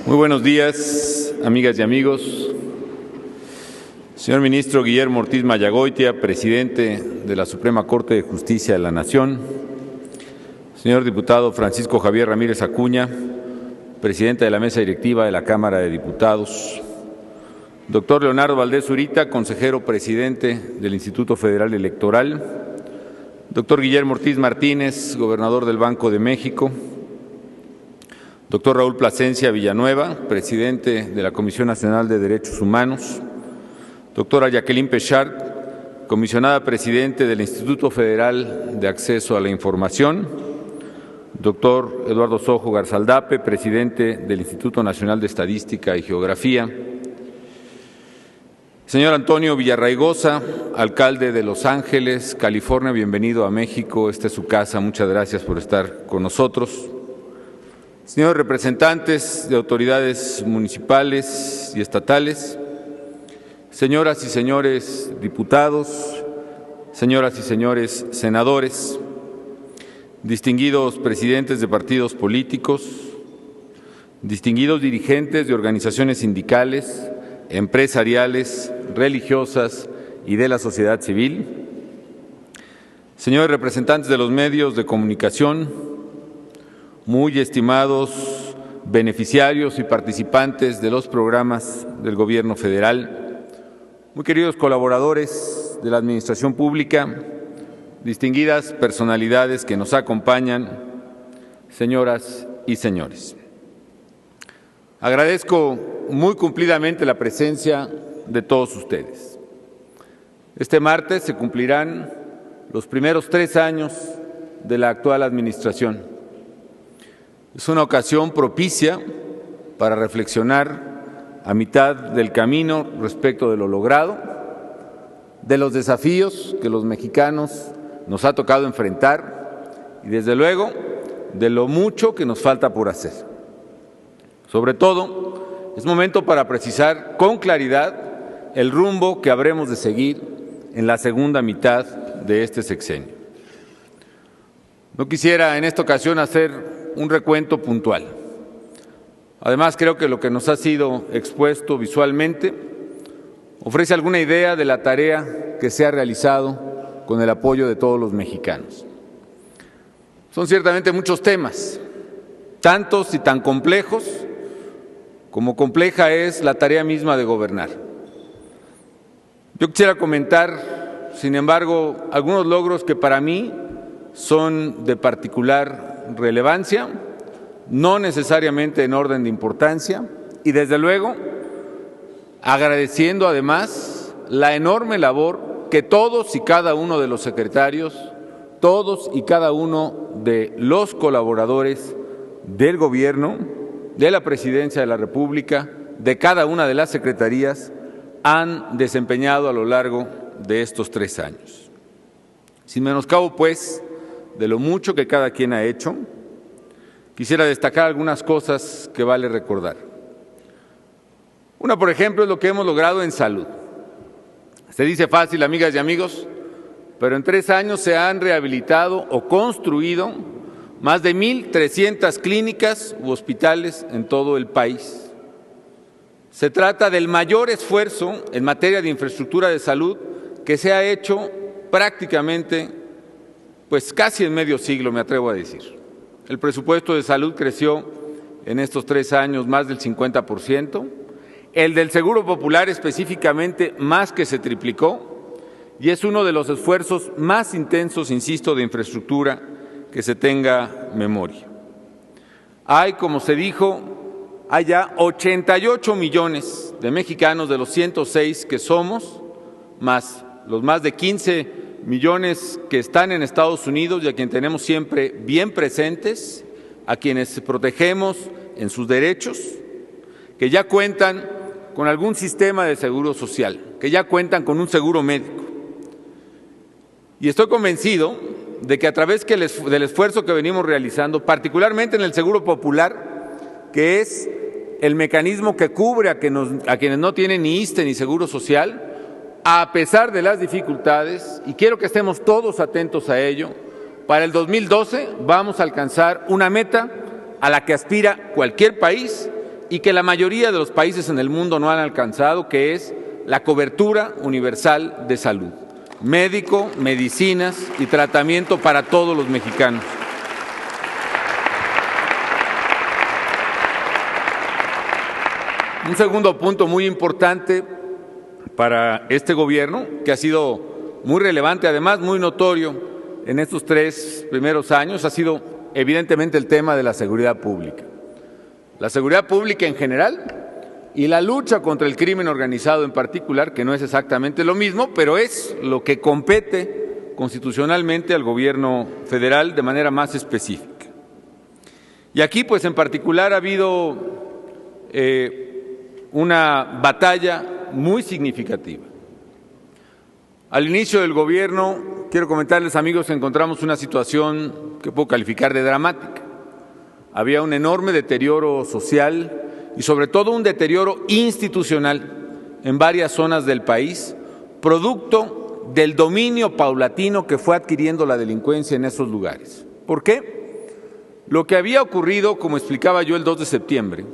Muy buenos días, amigas y amigos. Señor ministro Guillermo Ortiz Mayagoitia, presidente de la Suprema Corte de Justicia de la Nación. Señor diputado Francisco Javier Ramírez Acuña, presidente de la mesa directiva de la Cámara de Diputados. Doctor Leonardo Valdés Zurita, consejero presidente del Instituto Federal Electoral. Doctor Guillermo Ortiz Martínez, gobernador del Banco de México. Doctor Raúl Plasencia Villanueva, presidente de la Comisión Nacional de Derechos Humanos. Doctora Jacqueline Pechard, comisionada presidente del Instituto Federal de Acceso a la Información. Doctor Eduardo Sojo Garzaldape, presidente del Instituto Nacional de Estadística y Geografía. Señor Antonio Villarraigosa, alcalde de Los Ángeles, California, bienvenido a México, esta es su casa, muchas gracias por estar con nosotros. Señores representantes de autoridades municipales y estatales, señoras y señores diputados, señoras y señores senadores, distinguidos presidentes de partidos políticos, distinguidos dirigentes de organizaciones sindicales, empresariales, religiosas y de la sociedad civil, señores representantes de los medios de comunicación, muy estimados beneficiarios y participantes de los programas del Gobierno federal, muy queridos colaboradores de la Administración Pública, distinguidas personalidades que nos acompañan, señoras y señores. Agradezco muy cumplidamente la presencia de todos ustedes. Este martes se cumplirán los primeros 3 años de la actual administración. Es una ocasión propicia para reflexionar a mitad del camino respecto de lo logrado, de los desafíos que los mexicanos nos ha tocado enfrentar y, desde luego, de lo mucho que nos falta por hacer. Sobre todo, es momento para precisar con claridad el rumbo que habremos de seguir en la segunda mitad de este sexenio. No quisiera en esta ocasión hacer un recuento puntual. Además, creo que lo que nos ha sido expuesto visualmente ofrece alguna idea de la tarea que se ha realizado con el apoyo de todos los mexicanos. Son ciertamente muchos temas, tantos y tan complejos como compleja es la tarea misma de gobernar. Yo quisiera comentar, sin embargo, algunos logros que para mí son de particular relevancia, no necesariamente en orden de importancia, y desde luego agradeciendo además la enorme labor que todos y cada uno de los secretarios, todos y cada uno de los colaboradores del Gobierno, de la Presidencia de la República, de cada una de las secretarías, han desempeñado a lo largo de estos 3 años. Sin menoscabo, pues, de lo mucho que cada quien ha hecho, quisiera destacar algunas cosas que vale recordar. Una, por ejemplo, es lo que hemos logrado en salud. Se dice fácil, amigas y amigos, pero en 3 años se han rehabilitado o construido más de 1,300 clínicas u hospitales en todo el país. Se trata del mayor esfuerzo en materia de infraestructura de salud que se ha hecho prácticamente, pues casi en medio siglo, me atrevo a decir. El presupuesto de salud creció en estos 3 años más del 50%, el del Seguro Popular específicamente más que se triplicó, y es uno de los esfuerzos más intensos, insisto, de infraestructura que se tenga memoria. Hay, como se dijo, hay ya 88 millones de mexicanos de los 106 que somos, más los más de 15 millones que están en Estados Unidos y a quienes tenemos siempre bien presentes, a quienes protegemos en sus derechos, que ya cuentan con algún sistema de seguro social, que ya cuentan con un seguro médico. Y estoy convencido de que a través del esfuerzo que venimos realizando, particularmente en el Seguro Popular, que es el mecanismo que cubre a quienes no tienen ni ISSSTE ni Seguro Social, a pesar de las dificultades, y quiero que estemos todos atentos a ello, para el 2012 vamos a alcanzar una meta a la que aspira cualquier país y que la mayoría de los países en el mundo no han alcanzado, que es la cobertura universal de salud, médico, medicinas y tratamiento para todos los mexicanos. Un segundo punto muy importante para este gobierno, que ha sido muy relevante, además muy notorio en estos 3 primeros años, ha sido evidentemente el tema de la seguridad pública. La seguridad pública en general y la lucha contra el crimen organizado en particular, que no es exactamente lo mismo, pero es lo que compete constitucionalmente al gobierno federal de manera más específica. Y aquí, pues en particular, ha habido una batalla muy significativa. Al inicio del gobierno, quiero comentarles, amigos, encontramos una situación que puedo calificar de dramática. Había un enorme deterioro social y sobre todo un deterioro institucional en varias zonas del país, producto del dominio paulatino que fue adquiriendo la delincuencia en esos lugares. ¿Por qué? Lo que había ocurrido, como explicaba yo el 2 de septiembre,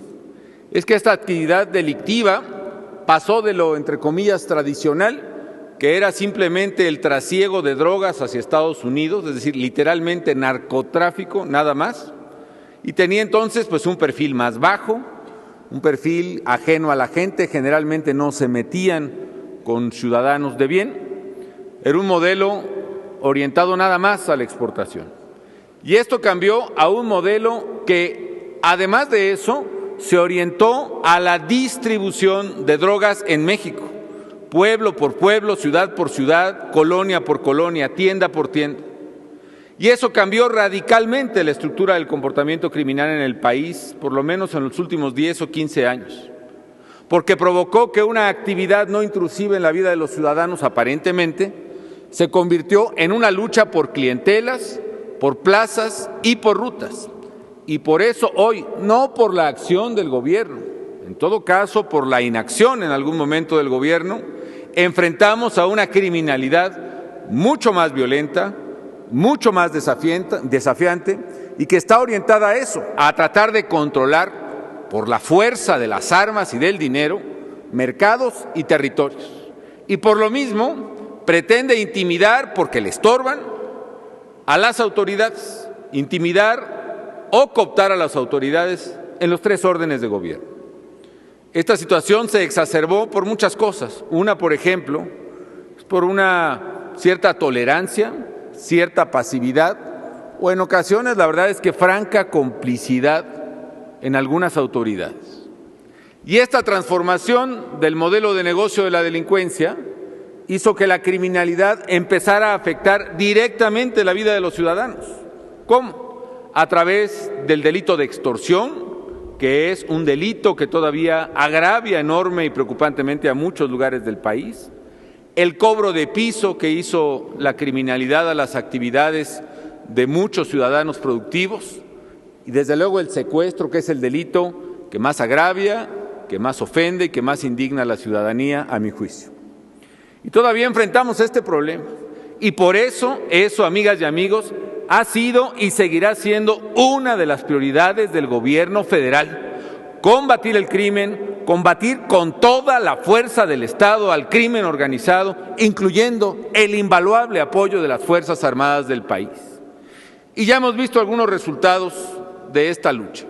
es que esta actividad delictiva pasó de lo, entre comillas, tradicional, que era simplemente el trasiego de drogas hacia Estados Unidos, es decir, literalmente narcotráfico, nada más, y tenía entonces pues un perfil más bajo, un perfil ajeno a la gente, generalmente no se metían con ciudadanos de bien, era un modelo orientado nada más a la exportación. Y esto cambió a un modelo que, además de eso, se orientó a la distribución de drogas en México, pueblo por pueblo, ciudad por ciudad, colonia por colonia, tienda por tienda. Y eso cambió radicalmente la estructura del comportamiento criminal en el país, por lo menos en los últimos 10 o 15 años, porque provocó que una actividad no intrusiva en la vida de los ciudadanos, aparentemente, se convirtió en una lucha por clientelas, por plazas y por rutas. Y por eso hoy, no por la acción del gobierno, en todo caso por la inacción en algún momento del gobierno, enfrentamos a una criminalidad mucho más violenta, mucho más desafiante y que está orientada a eso, a tratar de controlar por la fuerza de las armas y del dinero mercados y territorios. Y por lo mismo pretende intimidar, porque le estorban, a las autoridades, intimidar o cooptar a las autoridades en los 3 órdenes de gobierno. Esta situación se exacerbó por muchas cosas. Una, por ejemplo, es por una cierta tolerancia, cierta pasividad, o en ocasiones, la verdad es que franca complicidad en algunas autoridades. Y esta transformación del modelo de negocio de la delincuencia hizo que la criminalidad empezara a afectar directamente la vida de los ciudadanos. ¿Cómo? A través del delito de extorsión, que es un delito que todavía agravia enorme y preocupantemente a muchos lugares del país, el cobro de piso que hizo la criminalidad a las actividades de muchos ciudadanos productivos, y desde luego el secuestro, que es el delito que más agravia, que más ofende y que más indigna a la ciudadanía, a mi juicio. Y todavía enfrentamos este problema, y por eso, amigas y amigos, ha sido y seguirá siendo una de las prioridades del gobierno federal: combatir el crimen, combatir con toda la fuerza del Estado al crimen organizado, incluyendo el invaluable apoyo de las Fuerzas Armadas del país. Y ya hemos visto algunos resultados de esta lucha.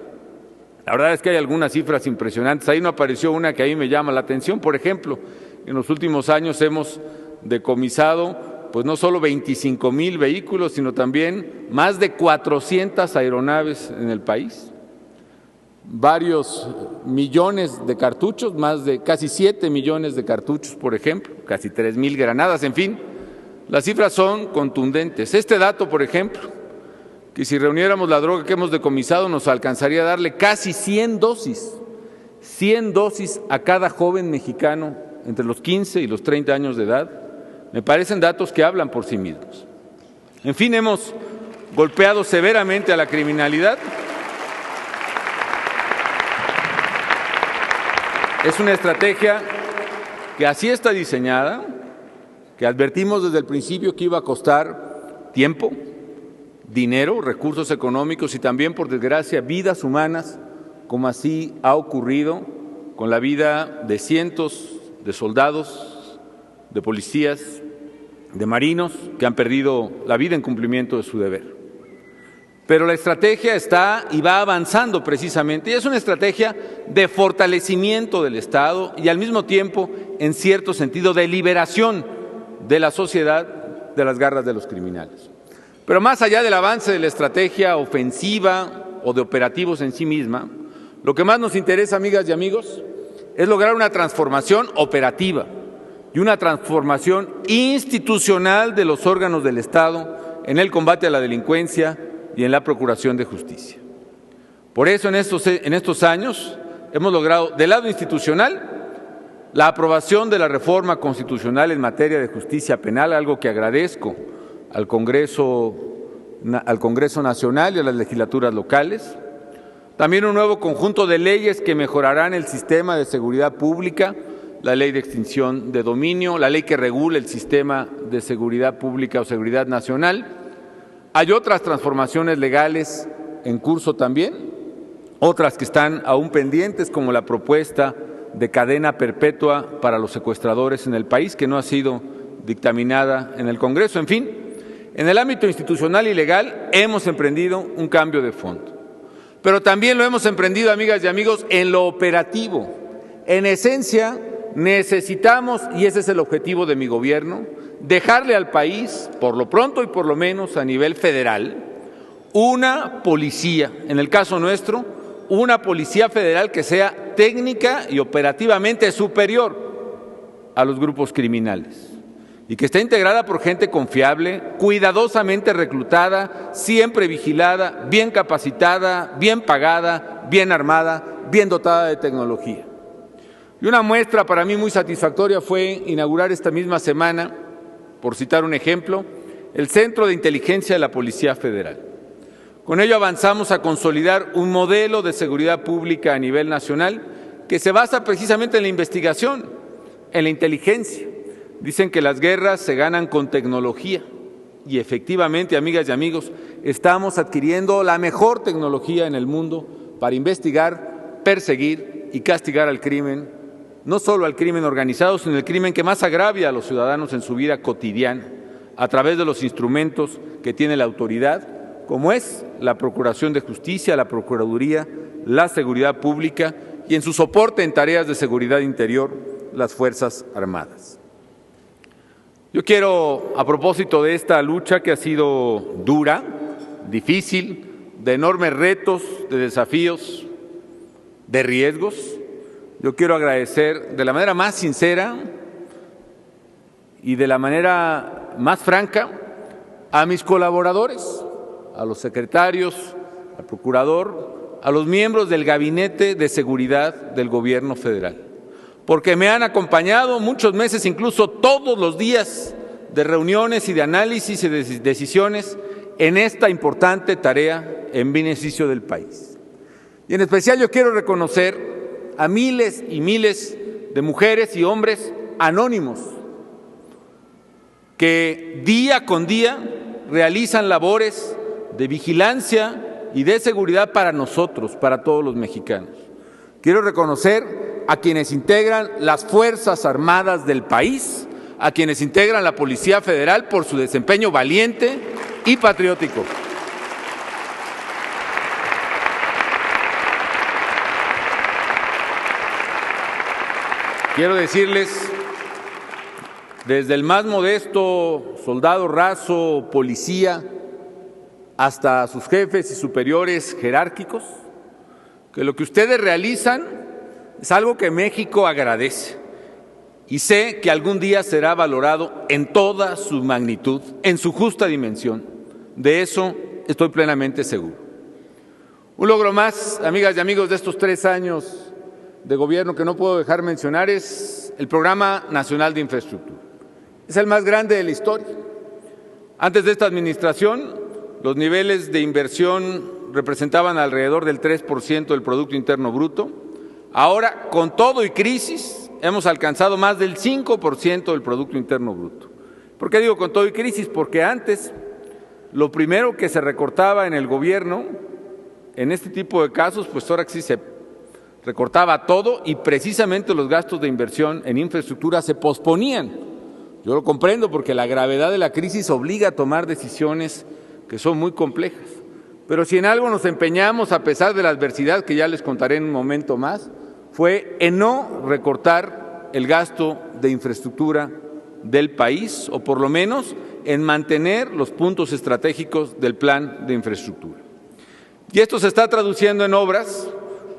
La verdad es que hay algunas cifras impresionantes. Ahí no apareció una que a mí me llama la atención. Por ejemplo, en los últimos años hemos decomisado pues no solo 25,000 vehículos, sino también más de 400 aeronaves en el país, varios millones de cartuchos, más de casi 7 millones de cartuchos, por ejemplo, casi 3,000 granadas, en fin, las cifras son contundentes. Este dato, por ejemplo, que si reuniéramos la droga que hemos decomisado nos alcanzaría a darle casi 100 dosis a cada joven mexicano entre los 15 y los 30 años de edad. Me parecen datos que hablan por sí mismos. En fin, hemos golpeado severamente a la criminalidad. Es una estrategia que así está diseñada, que advertimos desde el principio que iba a costar tiempo, dinero, recursos económicos y también, por desgracia, vidas humanas como así ha ocurrido con la vida de cientos de soldados, de policías, de marinos que han perdido la vida en cumplimiento de su deber. Pero la estrategia está y va avanzando precisamente, y es una estrategia de fortalecimiento del Estado y al mismo tiempo, en cierto sentido, de liberación de la sociedad de las garras de los criminales. Pero más allá del avance de la estrategia ofensiva o de operativos en sí misma, lo que más nos interesa, amigas y amigos, es lograr una transformación operativa y una transformación institucional de los órganos del Estado en el combate a la delincuencia y en la procuración de justicia. Por eso en estos años hemos logrado, del lado institucional, la aprobación de la reforma constitucional en materia de justicia penal, algo que agradezco al Congreso Nacional y a las legislaturas locales. También un nuevo conjunto de leyes que mejorarán el sistema de seguridad pública, la ley de extinción de dominio, la ley que regula el sistema de seguridad pública o seguridad nacional. Hay otras transformaciones legales en curso también, otras que están aún pendientes, como la propuesta de cadena perpetua para los secuestradores en el país, que no ha sido dictaminada en el Congreso. En fin, en el ámbito institucional y legal hemos emprendido un cambio de fondo. Pero también lo hemos emprendido, amigas y amigos, en lo operativo. En esencia, necesitamos, y ese es el objetivo de mi gobierno, dejarle al país, por lo pronto y por lo menos a nivel federal, una policía, en el caso nuestro, una policía federal que sea técnica y operativamente superior a los grupos criminales y que esté integrada por gente confiable, cuidadosamente reclutada, siempre vigilada, bien capacitada, bien pagada, bien armada, bien dotada de tecnología. Y una muestra para mí muy satisfactoria fue inaugurar esta misma semana, por citar un ejemplo, el Centro de Inteligencia de la Policía Federal. Con ello avanzamos a consolidar un modelo de seguridad pública a nivel nacional que se basa precisamente en la investigación, en la inteligencia. Dicen que las guerras se ganan con tecnología y efectivamente, amigas y amigos, estamos adquiriendo la mejor tecnología en el mundo para investigar, perseguir y castigar al crimen, no solo al crimen organizado, sino el crimen que más agravia a los ciudadanos en su vida cotidiana, a través de los instrumentos que tiene la autoridad, como es la Procuración de Justicia, la Procuraduría, la Seguridad Pública y en su soporte en tareas de seguridad interior, las Fuerzas Armadas. Yo quiero, a propósito de esta lucha que ha sido dura, difícil, de enormes retos, de desafíos, de riesgos, yo quiero agradecer de la manera más sincera y de la manera más franca a mis colaboradores, a los secretarios, al procurador, a los miembros del Gabinete de Seguridad del Gobierno Federal, porque me han acompañado muchos meses, incluso todos los días de reuniones y de análisis y de decisiones en esta importante tarea en beneficio del país. Y en especial yo quiero reconocer a miles y miles de mujeres y hombres anónimos que día con día realizan labores de vigilancia y de seguridad para nosotros, para todos los mexicanos. Quiero reconocer a quienes integran las Fuerzas Armadas del país, a quienes integran la Policía Federal por su desempeño valiente y patriótico. Quiero decirles, desde el más modesto soldado raso, policía, hasta sus jefes y superiores jerárquicos, que lo que ustedes realizan es algo que México agradece y sé que algún día será valorado en toda su magnitud, en su justa dimensión. De eso estoy plenamente seguro. Un logro más, amigas y amigos, de estos 3 años de gobierno que no puedo dejar mencionar es el Programa Nacional de Infraestructura. Es el más grande de la historia. Antes de esta administración, los niveles de inversión representaban alrededor del 3% del Producto Interno Bruto. Ahora, con todo y crisis, hemos alcanzado más del 5% del Producto Interno Bruto. ¿Por qué digo con todo y crisis? Porque antes, lo primero que se recortaba en el gobierno, en este tipo de casos, pues ahora sí se recortaba todo y precisamente los gastos de inversión en infraestructura se posponían. Yo lo comprendo porque la gravedad de la crisis obliga a tomar decisiones que son muy complejas. Pero si en algo nos empeñamos, a pesar de la adversidad, que ya les contaré en un momento más, fue en no recortar el gasto de infraestructura del país, o por lo menos en mantener los puntos estratégicos del plan de infraestructura. Y esto se está traduciendo en obras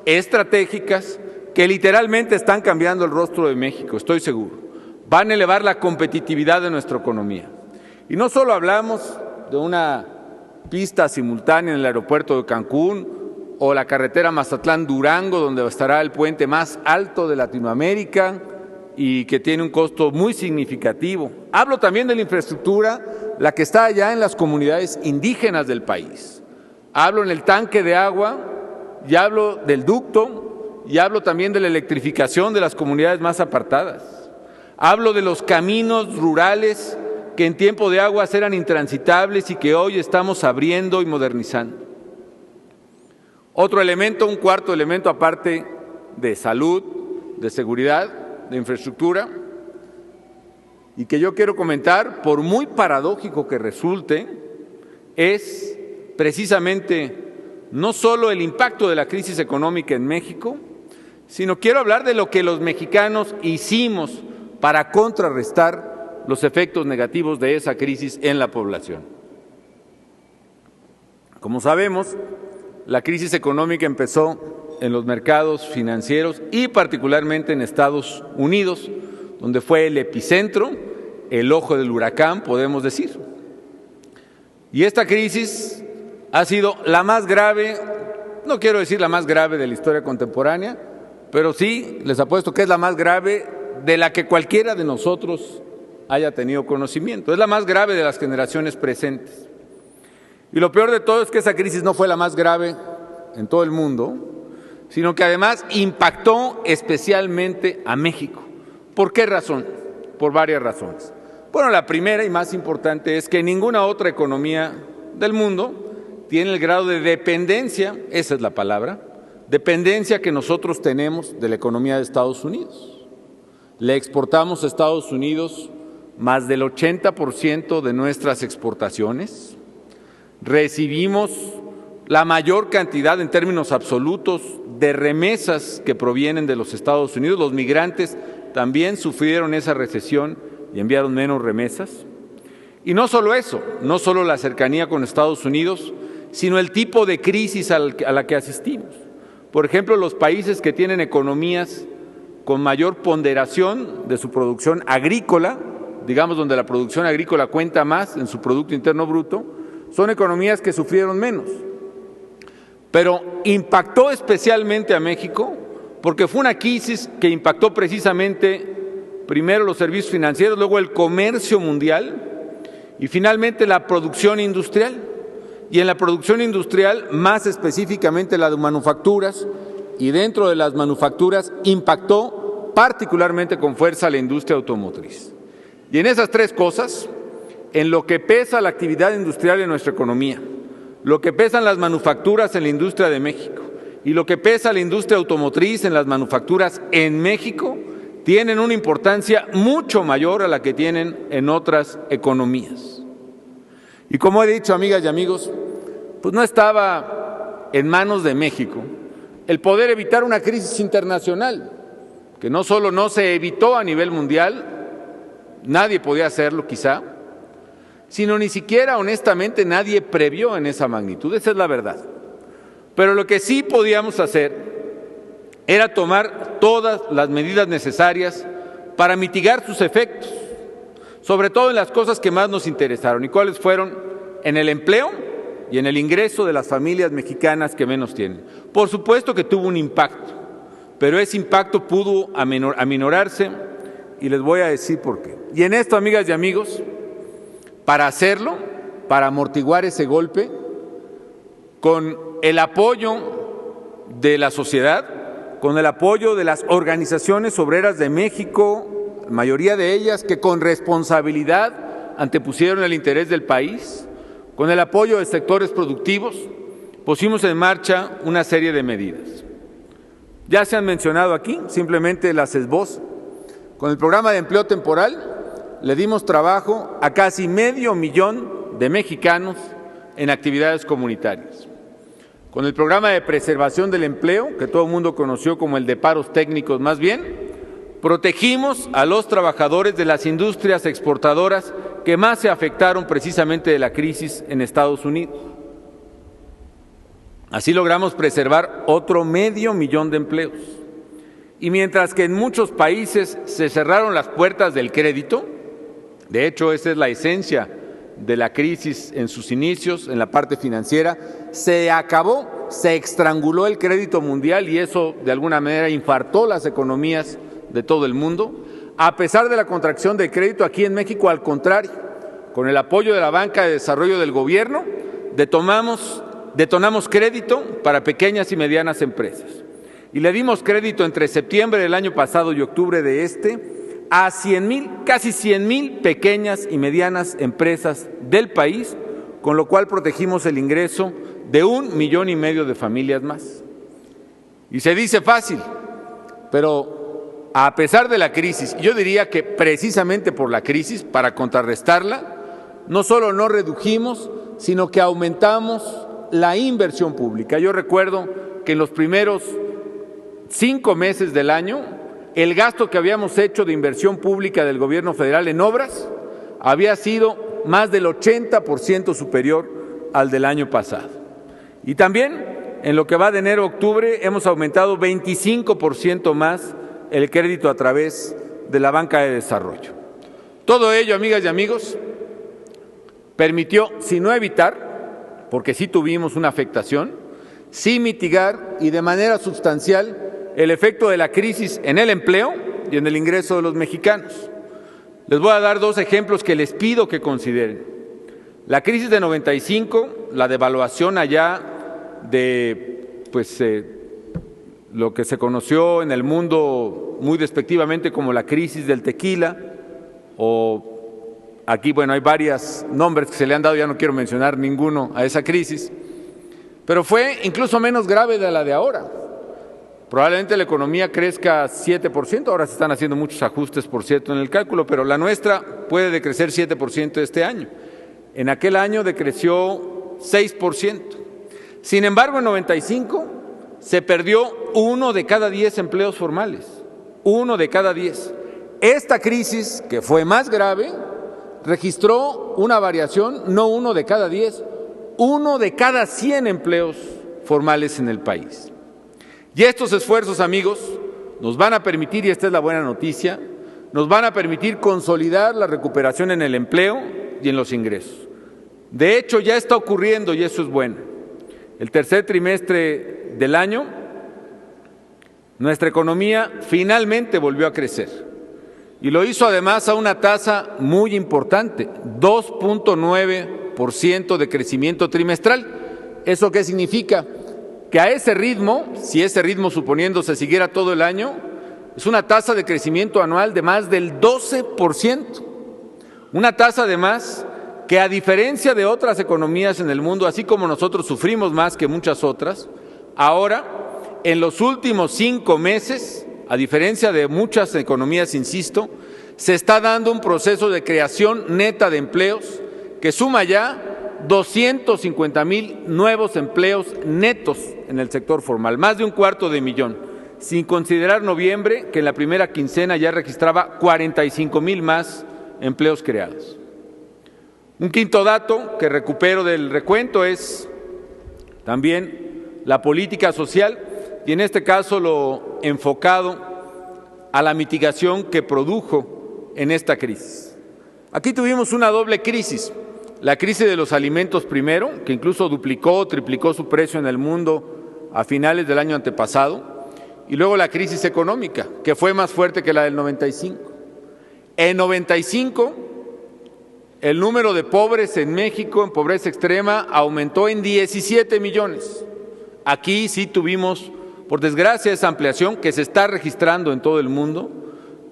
estratégicas que literalmente están cambiando el rostro de México, estoy seguro. Van a elevar la competitividad de nuestra economía. Y no solo hablamos de una pista simultánea en el aeropuerto de Cancún o la carretera Mazatlán-Durango, donde estará el puente más alto de Latinoamérica y que tiene un costo muy significativo. Hablo también de la infraestructura, la que está allá en las comunidades indígenas del país. Hablo en el tanque de agua y hablo del ducto y hablo también de la electrificación de las comunidades más apartadas. Hablo de los caminos rurales que en tiempo de aguas eran intransitables y que hoy estamos abriendo y modernizando. Otro elemento, un cuarto elemento aparte de salud, de seguridad, de infraestructura, y que yo quiero comentar, por muy paradójico que resulte, es precisamente no solo el impacto de la crisis económica en México, sino quiero hablar de lo que los mexicanos hicimos para contrarrestar los efectos negativos de esa crisis en la población. Como sabemos, la crisis económica empezó en los mercados financieros y particularmente en Estados Unidos, donde fue el epicentro, el ojo del huracán, podemos decir. Y esta crisis ha sido la más grave, no quiero decir la más grave de la historia contemporánea, pero sí les apuesto que es la más grave de la que cualquiera de nosotros haya tenido conocimiento. Es la más grave de las generaciones presentes. Y lo peor de todo es que esa crisis no fue la más grave en todo el mundo, sino que además impactó especialmente a México. ¿Por qué razón? Por varias razones. Bueno, la primera y más importante es que ninguna otra economía del mundo tiene el grado de dependencia, esa es la palabra, dependencia que nosotros tenemos de la economía de Estados Unidos. Le exportamos a Estados Unidos más del 80% de nuestras exportaciones. Recibimos la mayor cantidad en términos absolutos de remesas que provienen de los Estados Unidos. Los migrantes también sufrieron esa recesión y enviaron menos remesas. Y no solo eso, no solo la cercanía con Estados Unidos, sino el tipo de crisis a la que asistimos. Por ejemplo, los países que tienen economías con mayor ponderación de su producción agrícola, digamos donde la producción agrícola cuenta más en su Producto Interno Bruto, son economías que sufrieron menos. Pero impactó especialmente a México porque fue una crisis que impactó precisamente primero los servicios financieros, luego el comercio mundial y finalmente la producción industrial. Y en la producción industrial, más específicamente la de manufacturas, y dentro de las manufacturas impactó particularmente con fuerza la industria automotriz. Y en esas tres cosas, en lo que pesa la actividad industrial en nuestra economía, lo que pesan las manufacturas en la industria de México y lo que pesa la industria automotriz en las manufacturas en México, tienen una importancia mucho mayor a la que tienen en otras economías. Y como he dicho, amigas y amigos, pues no estaba en manos de México el poder evitar una crisis internacional, que no solo no se evitó a nivel mundial, nadie podía hacerlo quizá, sino ni siquiera honestamente nadie previó en esa magnitud, esa es la verdad. Pero lo que sí podíamos hacer era tomar todas las medidas necesarias para mitigar sus efectos, sobre todo en las cosas que más nos interesaron. ¿Y cuáles fueron? En el empleo y en el ingreso de las familias mexicanas que menos tienen. Por supuesto que tuvo un impacto, pero ese impacto pudo aminorarse y les voy a decir por qué. Y en esto, amigas y amigos, para hacerlo, para amortiguar ese golpe, con el apoyo de la sociedad, con el apoyo de las organizaciones obreras de México, la mayoría de ellas que con responsabilidad antepusieron el interés del país, con el apoyo de sectores productivos, pusimos en marcha una serie de medidas. Ya se han mencionado aquí, simplemente las esbozo. Con el programa de empleo temporal le dimos trabajo a casi 500,000 de mexicanos en actividades comunitarias. Con el programa de preservación del empleo, que todo el mundo conoció como el de paros técnicos más bien, protegimos a los trabajadores de las industrias exportadoras que más se afectaron precisamente de la crisis en Estados Unidos. Así logramos preservar otro 500,000 de empleos. Y mientras que en muchos países se cerraron las puertas del crédito, de hecho esa es la esencia de la crisis en sus inicios, en la parte financiera, se acabó, se estranguló el crédito mundial y eso de alguna manera infartó las economías de todo el mundo. A pesar de la contracción del crédito, aquí en México, al contrario, con el apoyo de la banca de desarrollo del gobierno, detonamos crédito para pequeñas y medianas empresas. Y le dimos crédito entre septiembre del año pasado y octubre de a 100,000, casi 100,000 pequeñas y medianas empresas del país, con lo cual protegimos el ingreso de 1,5 millones de familias más. Y se dice fácil, pero a pesar de la crisis, yo diría que precisamente por la crisis, para contrarrestarla, no solo no redujimos, sino que aumentamos la inversión pública. Yo recuerdo que en los primeros 5 meses del año, el gasto que habíamos hecho de inversión pública del gobierno federal en obras había sido más del 80% superior al del año pasado. Y también, en lo que va de enero a octubre, hemos aumentado 25% más el crédito a través de la banca de desarrollo. Todo ello, amigas y amigos, permitió, si no evitar, porque sí tuvimos una afectación, sí mitigar y de manera sustancial el efecto de la crisis en el empleo y en el ingreso de los mexicanos. Les voy a dar 2 ejemplos que les pido que consideren. La crisis de 95, la devaluación allá de lo que se conoció en el mundo muy despectivamente como la crisis del tequila, o aquí, hay varios nombres que se le han dado, ya no quiero mencionar ninguno a esa crisis, pero fue incluso menos grave de la de ahora. Probablemente la economía crezca 7%, ahora se están haciendo muchos ajustes, por cierto, en el cálculo, pero la nuestra puede decrecer 7% este año. En aquel año decreció 6%. Sin embargo, en 95 se perdió 1 de cada 10 empleos formales, 1 de cada 10. Esta crisis, que fue más grave, registró una variación, no 1 de cada 10, 1 de cada 100 empleos formales en el país. Y estos esfuerzos, amigos, nos van a permitir, y esta es la buena noticia, nos van a permitir consolidar la recuperación en el empleo y en los ingresos. De hecho, ya está ocurriendo y eso es bueno. El tercer trimestre del año, nuestra economía finalmente volvió a crecer. Y lo hizo además a una tasa muy importante, 2.9% de crecimiento trimestral. ¿Eso qué significa? Que a ese ritmo, si ese ritmo suponiendo se siguiera todo el año, es una tasa de crecimiento anual de más del 12%. Una tasa además que, a diferencia de otras economías en el mundo, así como nosotros sufrimos más que muchas otras, ahora, en los últimos 5 meses, a diferencia de muchas economías, insisto, se está dando un proceso de creación neta de empleos que suma ya 250,000 nuevos empleos netos en el sector formal, más de 250,000, sin considerar noviembre, que en la primera quincena ya registraba 45,000 más empleos creados. Un quinto dato que recupero del recuento es también la política social, y en este caso lo enfocado a la mitigación que produjo en esta crisis. Aquí tuvimos una doble crisis. La crisis de los alimentos primero, que incluso duplicó o triplicó su precio en el mundo a finales del año antepasado, y luego la crisis económica, que fue más fuerte que la del 95. En 95, el número de pobres en México, en pobreza extrema, aumentó en 17 millones. Aquí sí tuvimos, por desgracia, esa ampliación que se está registrando en todo el mundo,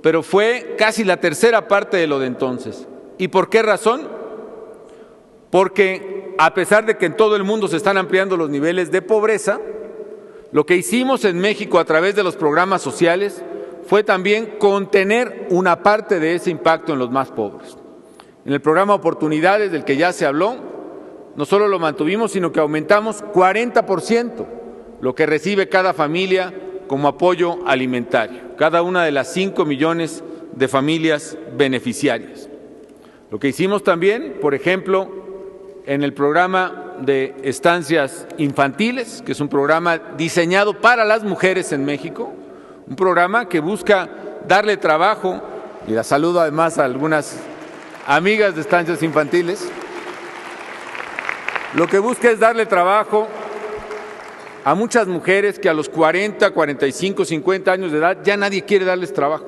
pero fue casi la tercera parte de lo de entonces. ¿Y por qué razón? Porque a pesar de que en todo el mundo se están ampliando los niveles de pobreza, Lo que hicimos en México a través de los programas sociales fue también contener una parte de ese impacto en los más pobres. En el programa Oportunidades, del que ya se habló, no solo lo mantuvimos, sino que aumentamos 40% lo que recibe cada familia como apoyo alimentario, cada una de las 5 millones de familias beneficiarias. Lo que hicimos también, por ejemplo, en el programa de estancias infantiles, que es un programa diseñado para las mujeres en México, un programa que busca darle trabajo, y la saludo además a algunas amigas de estancias infantiles, lo que busca es darle trabajo a muchas mujeres que a los 40, 45, 50 años de edad ya nadie quiere darles trabajo.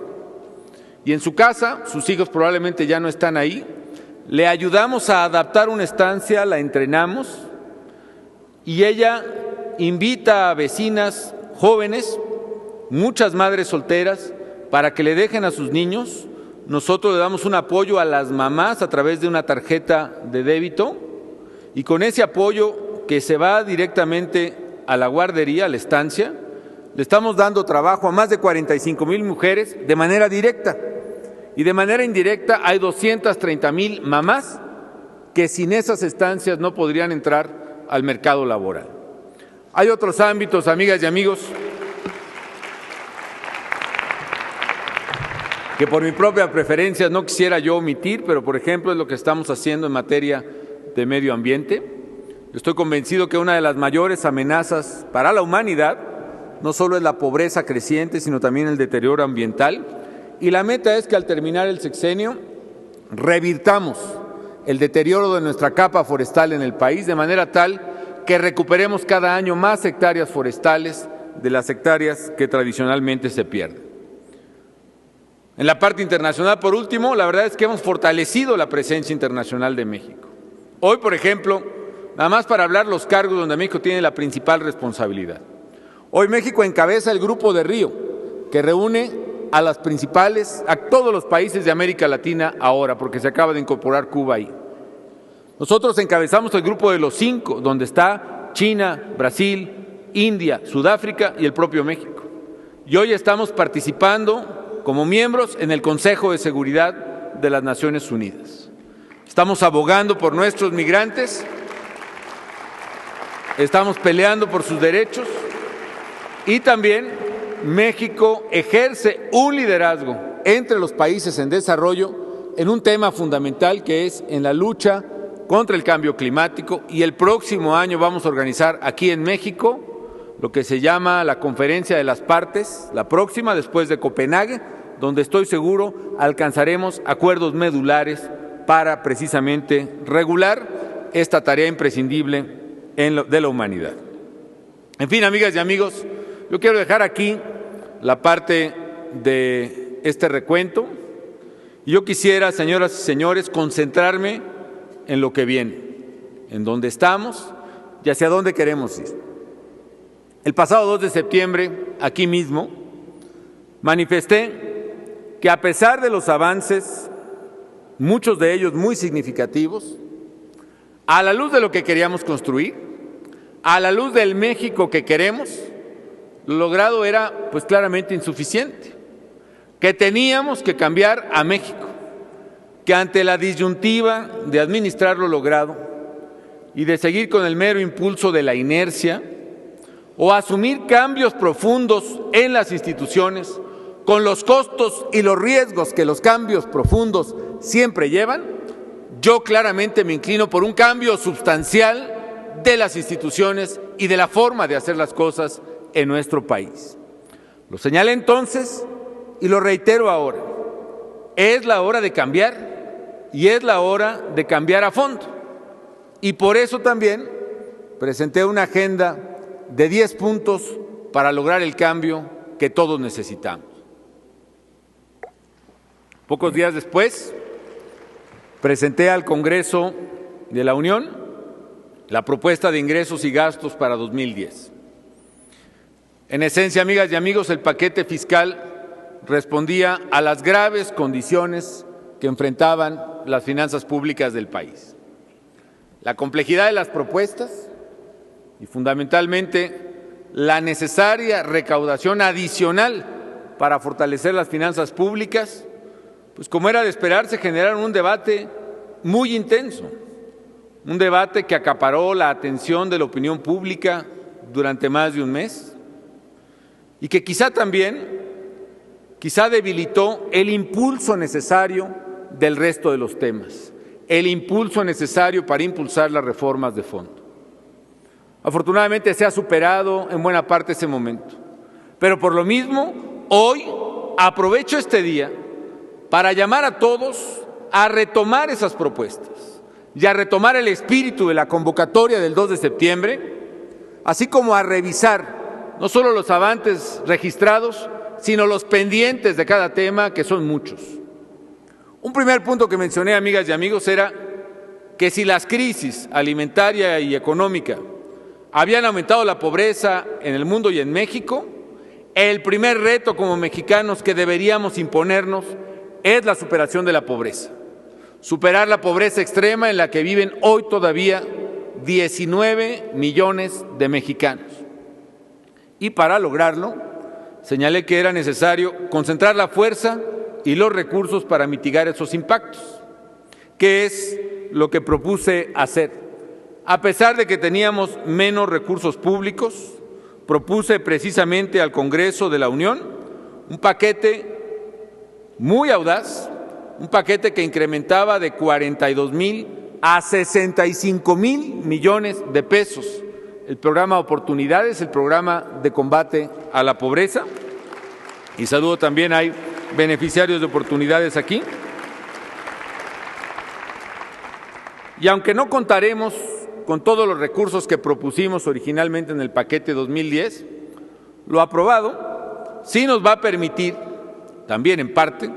Y en su casa, sus hijos probablemente ya no están ahí, le ayudamos a adaptar una estancia, la entrenamos y ella invita a vecinas jóvenes, muchas madres solteras, para que le dejen a sus niños. Nosotros le damos un apoyo a las mamás a través de una tarjeta de débito y con ese apoyo que se va directamente a la guardería, a la estancia, le estamos dando trabajo a más de 45,000 mujeres de manera directa. Y de manera indirecta hay 230,000 mamás que sin esas estancias no podrían entrar al mercado laboral. Hay otros ámbitos, amigas y amigos, que por mi propia preferencia no quisiera yo omitir, pero por ejemplo es lo que estamos haciendo en materia de medio ambiente. Estoy convencido que una de las mayores amenazas para la humanidad no solo es la pobreza creciente, sino también el deterioro ambiental. Y la meta es que al terminar el sexenio revirtamos el deterioro de nuestra capa forestal en el país de manera tal que recuperemos cada año más hectáreas forestales de las hectáreas que tradicionalmente se pierden. En la parte internacional, por último, la verdad es que hemos fortalecido la presencia internacional de México. Hoy, por ejemplo, nada más para hablar los cargos donde México tiene la principal responsabilidad. Hoy México encabeza el Grupo de Río, que reúne a todos los países de América Latina ahora, porque se acaba de incorporar Cuba ahí. Nosotros encabezamos el grupo de los 5, donde está China, Brasil, India, Sudáfrica y el propio México. Y hoy estamos participando como miembros en el Consejo de Seguridad de las Naciones Unidas. Estamos abogando por nuestros migrantes, estamos peleando por sus derechos y también México ejerce un liderazgo entre los países en desarrollo en un tema fundamental que es en la lucha contra el cambio climático, y el próximo año vamos a organizar aquí en México lo que se llama la Conferencia de las Partes, la próxima después de Copenhague, donde estoy seguro alcanzaremos acuerdos medulares para precisamente regular esta tarea imprescindible de la humanidad. En fin, amigas y amigos, yo quiero dejar aquí la parte de este recuento y yo quisiera, señoras y señores, concentrarme en lo que viene, en dónde estamos y hacia dónde queremos ir. El pasado 2 de septiembre, aquí mismo, manifesté que a pesar de los avances, muchos de ellos muy significativos, a la luz de lo que queríamos construir, a la luz del México que queremos, lo logrado era pues claramente insuficiente, que teníamos que cambiar a México, que ante la disyuntiva de administrar lo logrado y de seguir con el mero impulso de la inercia o asumir cambios profundos en las instituciones con los costos y los riesgos que los cambios profundos siempre llevan, yo claramente me inclino por un cambio sustancial de las instituciones y de la forma de hacer las cosas en nuestro país. Lo señalé entonces y lo reitero ahora. Es la hora de cambiar y es la hora de cambiar a fondo. Y por eso también presenté una agenda de 10 puntos para lograr el cambio que todos necesitamos. Pocos días después, presenté al Congreso de la Unión la propuesta de ingresos y gastos para 2010. En esencia, amigas y amigos, el paquete fiscal respondía a las graves condiciones que enfrentaban las finanzas públicas del país. La complejidad de las propuestas y fundamentalmente la necesaria recaudación adicional para fortalecer las finanzas públicas, pues como era de esperarse, generaron un debate muy intenso, un debate que acaparó la atención de la opinión pública durante más de un mes y que quizá debilitó el impulso necesario del resto de los temas, el impulso necesario para impulsar las reformas de fondo. Afortunadamente se ha superado en buena parte ese momento, pero por lo mismo, hoy aprovecho este día para llamar a todos a retomar esas propuestas y a retomar el espíritu de la convocatoria del 2 de septiembre, así como a revisar no solo los avances registrados, sino los pendientes de cada tema, que son muchos. Un primer punto que mencioné, amigas y amigos, era que si las crisis alimentaria y económica habían aumentado la pobreza en el mundo y en México, el primer reto como mexicanos que deberíamos imponernos es la superación de la pobreza. Superar la pobreza extrema en la que viven hoy todavía 19 millones de mexicanos. Y para lograrlo, señalé que era necesario concentrar la fuerza y los recursos para mitigar esos impactos, que es lo que propuse hacer. A pesar de que teníamos menos recursos públicos, propuse precisamente al Congreso de la Unión un paquete muy audaz, un paquete que incrementaba de 42,000 a 65,000 millones de pesos el programa Oportunidades, el programa de combate a la pobreza. Y saludo también, hay beneficiarios de Oportunidades aquí. Y aunque no contaremos con todos los recursos que propusimos originalmente en el paquete 2010, lo aprobado sí nos va a permitir, también en parte,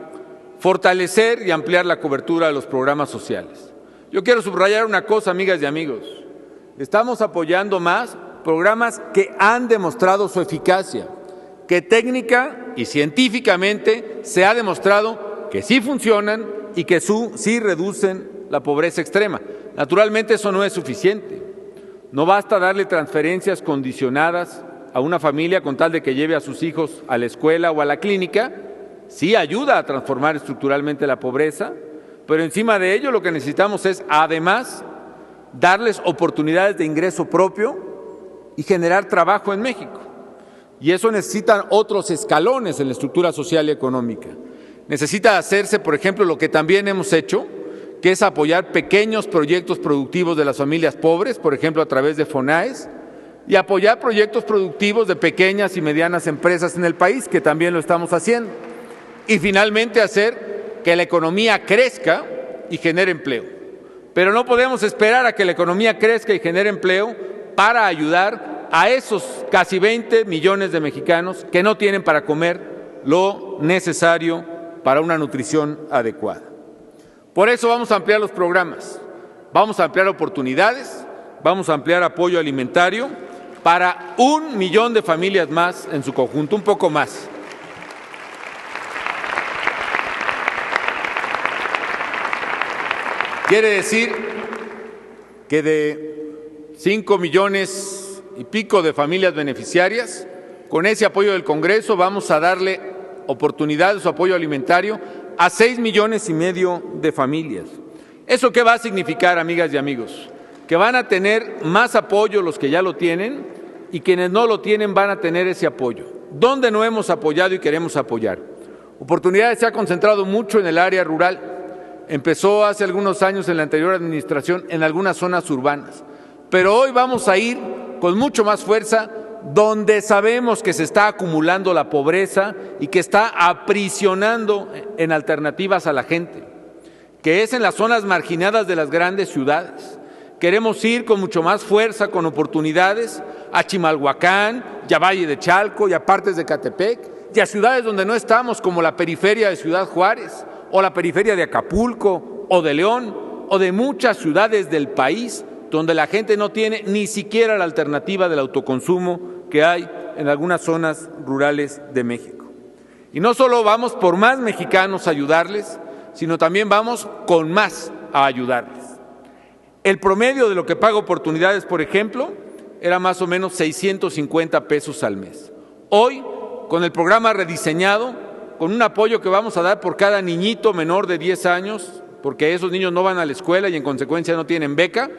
fortalecer y ampliar la cobertura de los programas sociales. Yo quiero subrayar una cosa, amigas y amigos. Estamos apoyando más programas que han demostrado su eficacia, que técnica y científicamente se ha demostrado que sí funcionan y que sí reducen la pobreza extrema. Naturalmente eso no es suficiente. No basta darle transferencias condicionadas a una familia con tal de que lleve a sus hijos a la escuela o a la clínica. Sí ayuda a transformar estructuralmente la pobreza, pero encima de ello lo que necesitamos es además darles oportunidades de ingreso propio y generar trabajo en México. Y eso necesita otros escalones en la estructura social y económica. Necesita hacerse, por ejemplo, lo que también hemos hecho, que es apoyar pequeños proyectos productivos de las familias pobres, por ejemplo, a través de FONAES, y apoyar proyectos productivos de pequeñas y medianas empresas en el país, que también lo estamos haciendo. Y finalmente hacer que la economía crezca y genere empleo. Pero no podemos esperar a que la economía crezca y genere empleo para ayudar a esos casi 20 millones de mexicanos que no tienen para comer lo necesario para una nutrición adecuada. Por eso vamos a ampliar los programas, vamos a ampliar oportunidades, vamos a ampliar apoyo alimentario para 1 millón de familias más en su conjunto, un poco más. Quiere decir que de 5 millones y pico de familias beneficiarias, con ese apoyo del Congreso vamos a darle oportunidades o apoyo alimentario a 6,5 millones de familias. ¿Eso qué va a significar, amigas y amigos? Que van a tener más apoyo los que ya lo tienen y quienes no lo tienen van a tener ese apoyo. ¿Dónde no hemos apoyado y queremos apoyar? Oportunidades se ha concentrado mucho en el área rural. Empezó hace algunos años en la anterior administración en algunas zonas urbanas. Pero hoy vamos a ir con mucho más fuerza donde sabemos que se está acumulando la pobreza y que está aprisionando en alternativas a la gente, que es en las zonas marginadas de las grandes ciudades. Queremos ir con mucho más fuerza, con oportunidades, a Chimalhuacán, y a Valle de Chalco, y a partes de Ecatepec, y a ciudades donde no estamos, como la periferia de Ciudad Juárez, o la periferia de Acapulco, o de León, o de muchas ciudades del país, donde la gente no tiene ni siquiera la alternativa del autoconsumo que hay en algunas zonas rurales de México. Y no solo vamos por más mexicanos a ayudarles, sino también vamos con más a ayudarles. El promedio de lo que paga Oportunidades, por ejemplo, era más o menos 650 pesos al mes. Hoy, con el programa rediseñado, con un apoyo que vamos a dar por cada niñito menor de 10 años, porque esos niños no van a la escuela y en consecuencia no tienen beca,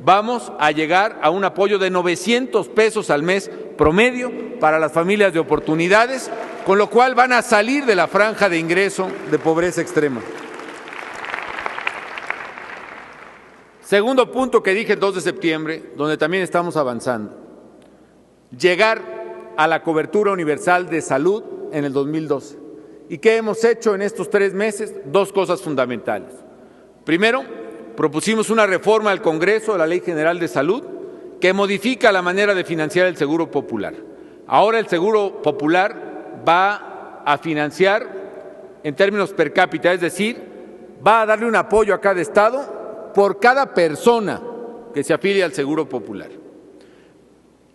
vamos a llegar a un apoyo de 900 pesos al mes promedio para las familias de oportunidades, con lo cual van a salir de la franja de ingreso de pobreza extrema. Segundo punto que dije el 2 de septiembre, donde también estamos avanzando, llegar a la cobertura universal de salud en el 2012. ¿Y qué hemos hecho en estos 3 meses? 2 cosas fundamentales. Primero, propusimos una reforma al Congreso de la Ley General de Salud que modifica la manera de financiar el Seguro Popular. Ahora el Seguro Popular va a financiar en términos per cápita, es decir, va a darle un apoyo a cada estado por cada persona que se afilie al Seguro Popular.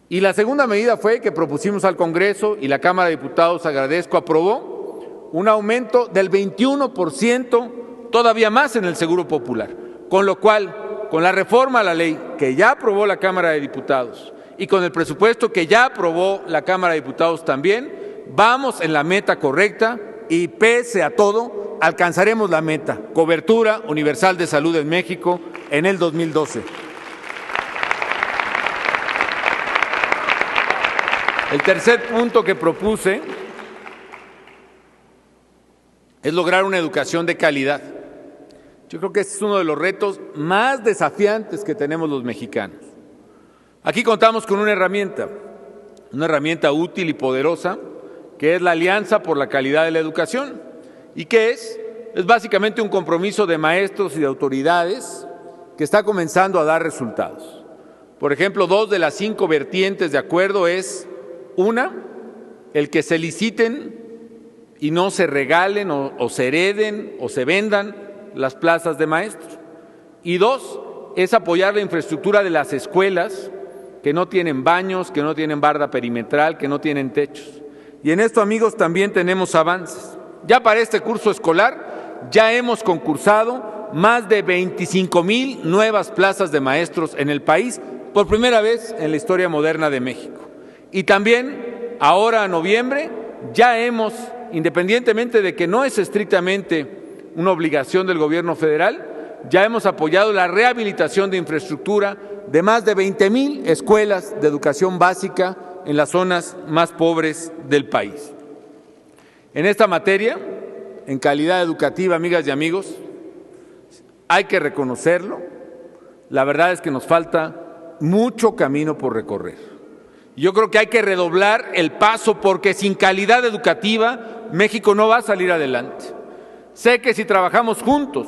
Y la segunda medida fue que propusimos al Congreso y la Cámara de Diputados, agradezco, aprobó un aumento del 21%, todavía más en el Seguro Popular. Con lo cual, con la reforma a la ley que ya aprobó la Cámara de Diputados y con el presupuesto que ya aprobó la Cámara de Diputados también, vamos en la meta correcta y pese a todo, alcanzaremos la meta, cobertura universal de salud en México en el 2012. El tercer punto que propuse es lograr una educación de calidad. Yo creo que ese es uno de los retos más desafiantes que tenemos los mexicanos. Aquí contamos con una herramienta útil y poderosa, que es la Alianza por la Calidad de la Educación. ¿Y qué es? Es básicamente un compromiso de maestros y de autoridades que está comenzando a dar resultados. Por ejemplo, 2 de las 5 vertientes de acuerdo es: una, el que se liciten y no se regalen o se hereden o se vendan las plazas de maestros. Y 2, es apoyar la infraestructura de las escuelas que no tienen baños, que no tienen barda perimetral, que no tienen techos. Y en esto, amigos, también tenemos avances. Ya para este curso escolar ya hemos concursado más de 25,000 nuevas plazas de maestros en el país, por primera vez en la historia moderna de México. Y también, ahora en noviembre, ya hemos, independientemente de que no es estrictamente una obligación del gobierno federal, ya hemos apoyado la rehabilitación de infraestructura de más de 20,000 escuelas de educación básica en las zonas más pobres del país. En esta materia, en calidad educativa, amigas y amigos, hay que reconocerlo, la verdad es que nos falta mucho camino por recorrer. Yo creo que hay que redoblar el paso porque sin calidad educativa México no va a salir adelante. Sé que si trabajamos juntos,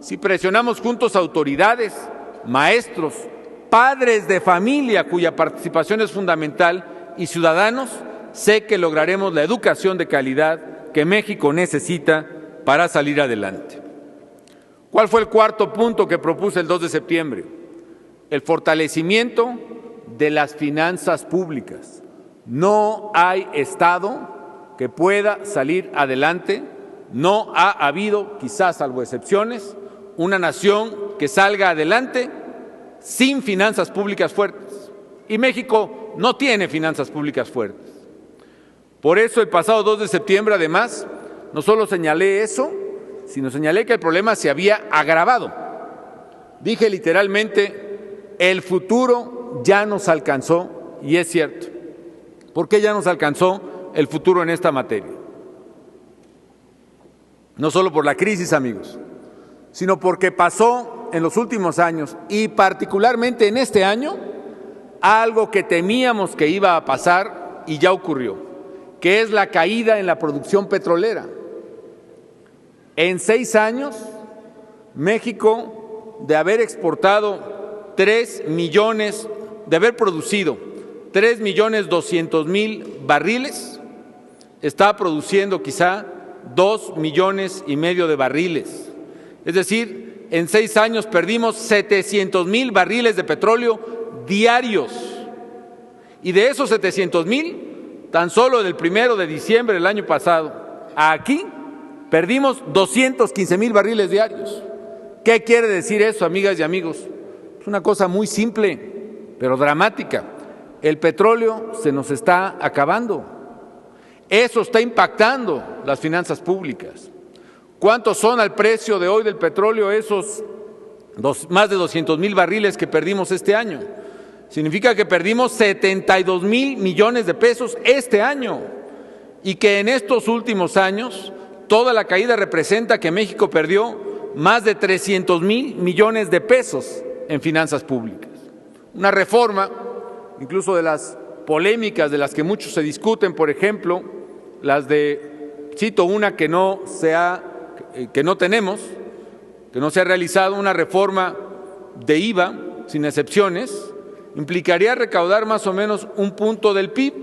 si presionamos juntos a autoridades, maestros, padres de familia cuya participación es fundamental y ciudadanos, sé que lograremos la educación de calidad que México necesita para salir adelante. ¿Cuál fue el cuarto punto que propuse el 2 de septiembre? El fortalecimiento de las finanzas públicas. No hay Estado que pueda salir adelante. No ha habido, quizás salvo excepciones, una nación que salga adelante sin finanzas públicas fuertes. Y México no tiene finanzas públicas fuertes. Por eso el pasado 2 de septiembre, además, no solo señalé eso, sino señalé que el problema se había agravado. Dije literalmente, el futuro ya nos alcanzó, y es cierto. ¿Por qué ya nos alcanzó el futuro en esta materia? No solo por la crisis, amigos, sino porque pasó en los últimos años y particularmente en este año algo que temíamos que iba a pasar y ya ocurrió, que es la caída en la producción petrolera. En 6 años, México, de haber exportado 3 millones, de haber producido 3,200,000 barriles, está produciendo quizá 2,5 millones de barriles. Es decir, en 6 años perdimos 700,000 barriles de petróleo diarios. Y de esos 700,000, tan solo del 1 de diciembre del año pasado a aquí, perdimos 215,000 barriles diarios. ¿Qué quiere decir eso, amigas y amigos? Es una cosa muy simple, pero dramática. el petróleo se nos está acabando. Eso está impactando las finanzas públicas. ¿Cuántos son al precio de hoy del petróleo esos más de 200,000 barriles que perdimos este año? Significa que perdimos 72,000 millones de pesos este año y que en estos últimos años toda la caída representa que México perdió más de 300,000 millones de pesos en finanzas públicas. Una reforma, incluso de las polémicas de las que muchos se discuten, por ejemplo, las de, cito una que no se ha realizado, una reforma de IVA sin excepciones, implicaría recaudar más o menos 1 punto del PIB,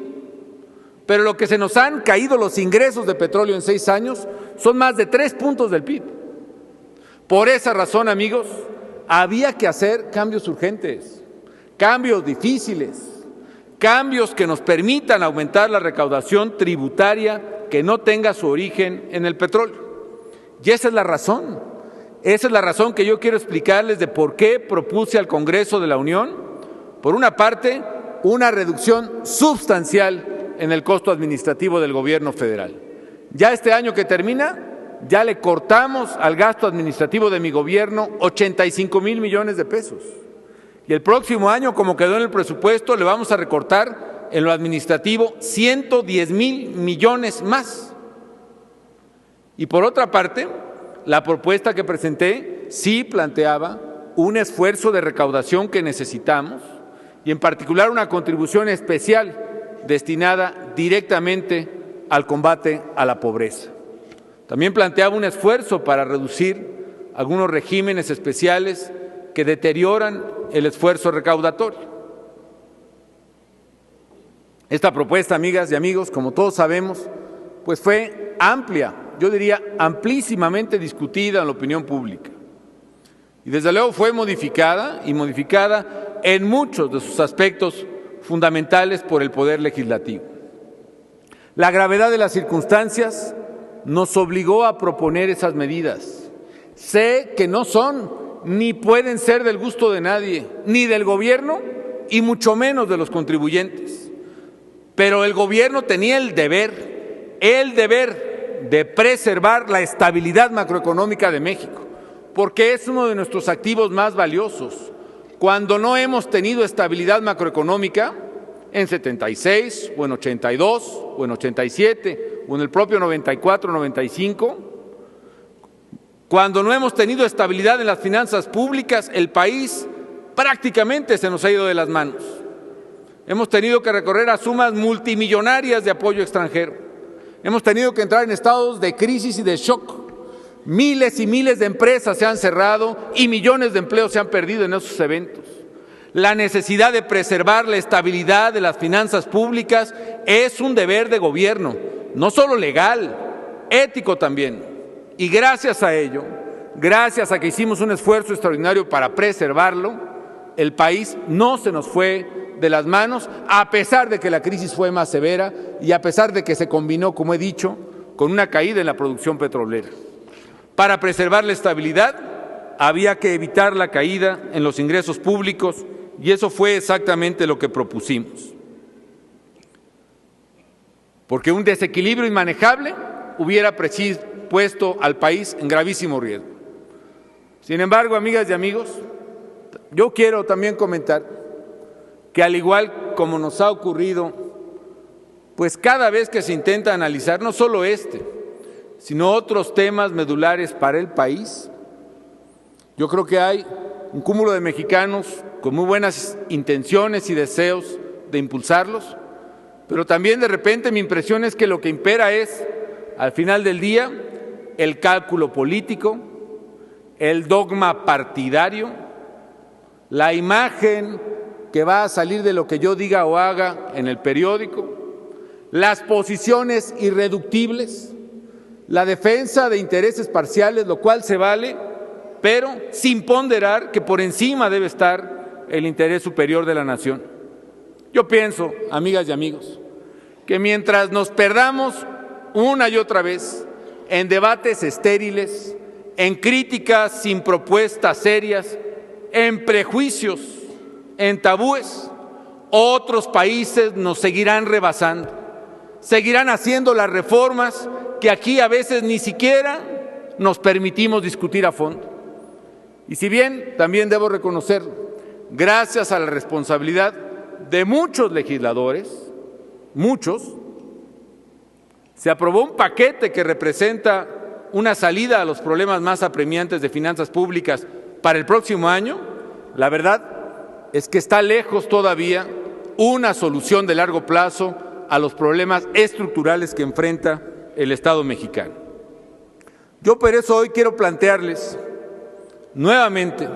pero lo que se nos han caído los ingresos de petróleo en 6 años son más de 3 puntos del PIB. Por esa razón, amigos, había que hacer cambios urgentes, cambios difíciles, cambios que nos permitan aumentar la recaudación tributaria que no tenga su origen en el petróleo. Y esa es la razón que yo quiero explicarles de por qué propuse al Congreso de la Unión, por una parte, una reducción sustancial en el costo administrativo del gobierno federal. Ya este año que termina, ya le cortamos al gasto administrativo de mi gobierno 85,000 millones de pesos. Y el próximo año, como quedó en el presupuesto, le vamos a recortar en lo administrativo 110,000 millones más. Y por otra parte, la propuesta que presenté sí planteaba un esfuerzo de recaudación que necesitamos y en particular una contribución especial destinada directamente al combate a la pobreza. También planteaba un esfuerzo para reducir algunos regímenes especiales que deterioran el esfuerzo recaudatorio. Esta propuesta, amigas y amigos, como todos sabemos, pues fue amplia, yo diría amplísimamente discutida en la opinión pública. Y desde luego fue modificada en muchos de sus aspectos fundamentales por el Poder Legislativo. La gravedad de las circunstancias nos obligó a proponer esas medidas. Sé que no son ni pueden ser del gusto de nadie, ni del gobierno y mucho menos de los contribuyentes. Pero el gobierno tenía el deber de preservar la estabilidad macroeconómica de México, porque es uno de nuestros activos más valiosos. Cuando no hemos tenido estabilidad macroeconómica, en 76, o en 82, o en 87, o en el propio 94, 95, cuando no hemos tenido estabilidad en las finanzas públicas, el país prácticamente se nos ha ido de las manos. Hemos tenido que recorrer a sumas multimillonarias de apoyo extranjero. Hemos tenido que entrar en estados de crisis y de shock. Miles y miles de empresas se han cerrado y millones de empleos se han perdido en esos eventos. La necesidad de preservar la estabilidad de las finanzas públicas es un deber de gobierno, no solo legal, ético también. Y gracias a ello, gracias a que hicimos un esfuerzo extraordinario para preservarlo, el país no se nos fue de las manos, a pesar de que la crisis fue más severa y a pesar de que se combinó, como he dicho, con una caída en la producción petrolera. Para preservar la estabilidad, había que evitar la caída en los ingresos públicos y eso fue exactamente lo que propusimos. Porque un desequilibrio inmanejable hubiera puesto al país en gravísimo riesgo. Sin embargo, amigas y amigos, yo quiero también comentar que al igual como nos ha ocurrido, pues cada vez que se intenta analizar no solo sino otros temas medulares para el país, yo creo que hay un cúmulo de mexicanos con muy buenas intenciones y deseos de impulsarlos, pero también de repente mi impresión es que lo que impera es, al final del día, el cálculo político, el dogma partidario, la imagen que va a salir de lo que yo diga o haga en el periódico, las posiciones irreductibles, la defensa de intereses parciales, lo cual se vale, pero sin ponderar que por encima debe estar el interés superior de la nación. Yo pienso, amigas y amigos, que mientras nos perdamos una y otra vez en debates estériles, en críticas sin propuestas serias, en prejuicios, en tabúes, otros países nos seguirán rebasando, seguirán haciendo las reformas que aquí a veces ni siquiera nos permitimos discutir a fondo. Y si bien también debo reconocer, gracias a la responsabilidad de muchos legisladores, se aprobó un paquete que representa una salida a los problemas más apremiantes de finanzas públicas para el próximo año. La verdad es que está lejos todavía una solución de largo plazo a los problemas estructurales que enfrenta el Estado mexicano. Yo por eso hoy quiero plantearles nuevamente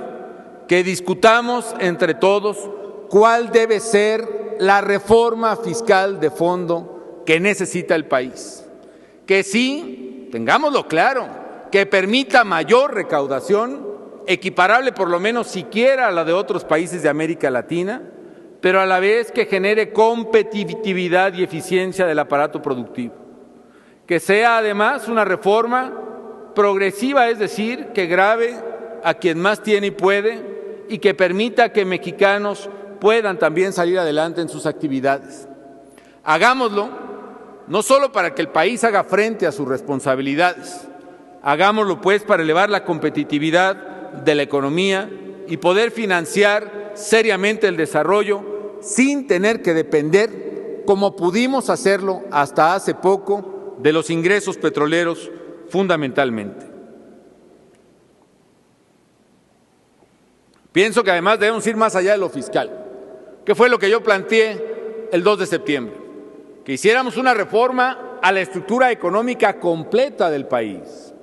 que discutamos entre todos cuál debe ser la reforma fiscal de fondo que necesita el país. Que sí, tengámoslo claro, que permita mayor recaudación, equiparable por lo menos siquiera a la de otros países de América Latina, pero a la vez que genere competitividad y eficiencia del aparato productivo. Que sea además una reforma progresiva, es decir, que grave a quien más tiene y puede, y que permita que mexicanos puedan también salir adelante en sus actividades. Hagámoslo no solo para que el país haga frente a sus responsabilidades, hagámoslo pues para elevar la competitividad de la economía y poder financiar seriamente el desarrollo sin tener que depender, como pudimos hacerlo hasta hace poco, de los ingresos petroleros fundamentalmente. Pienso que además debemos ir más allá de lo fiscal, que fue lo que yo planteé el 2 de septiembre, que hiciéramos una reforma a la estructura económica completa del país,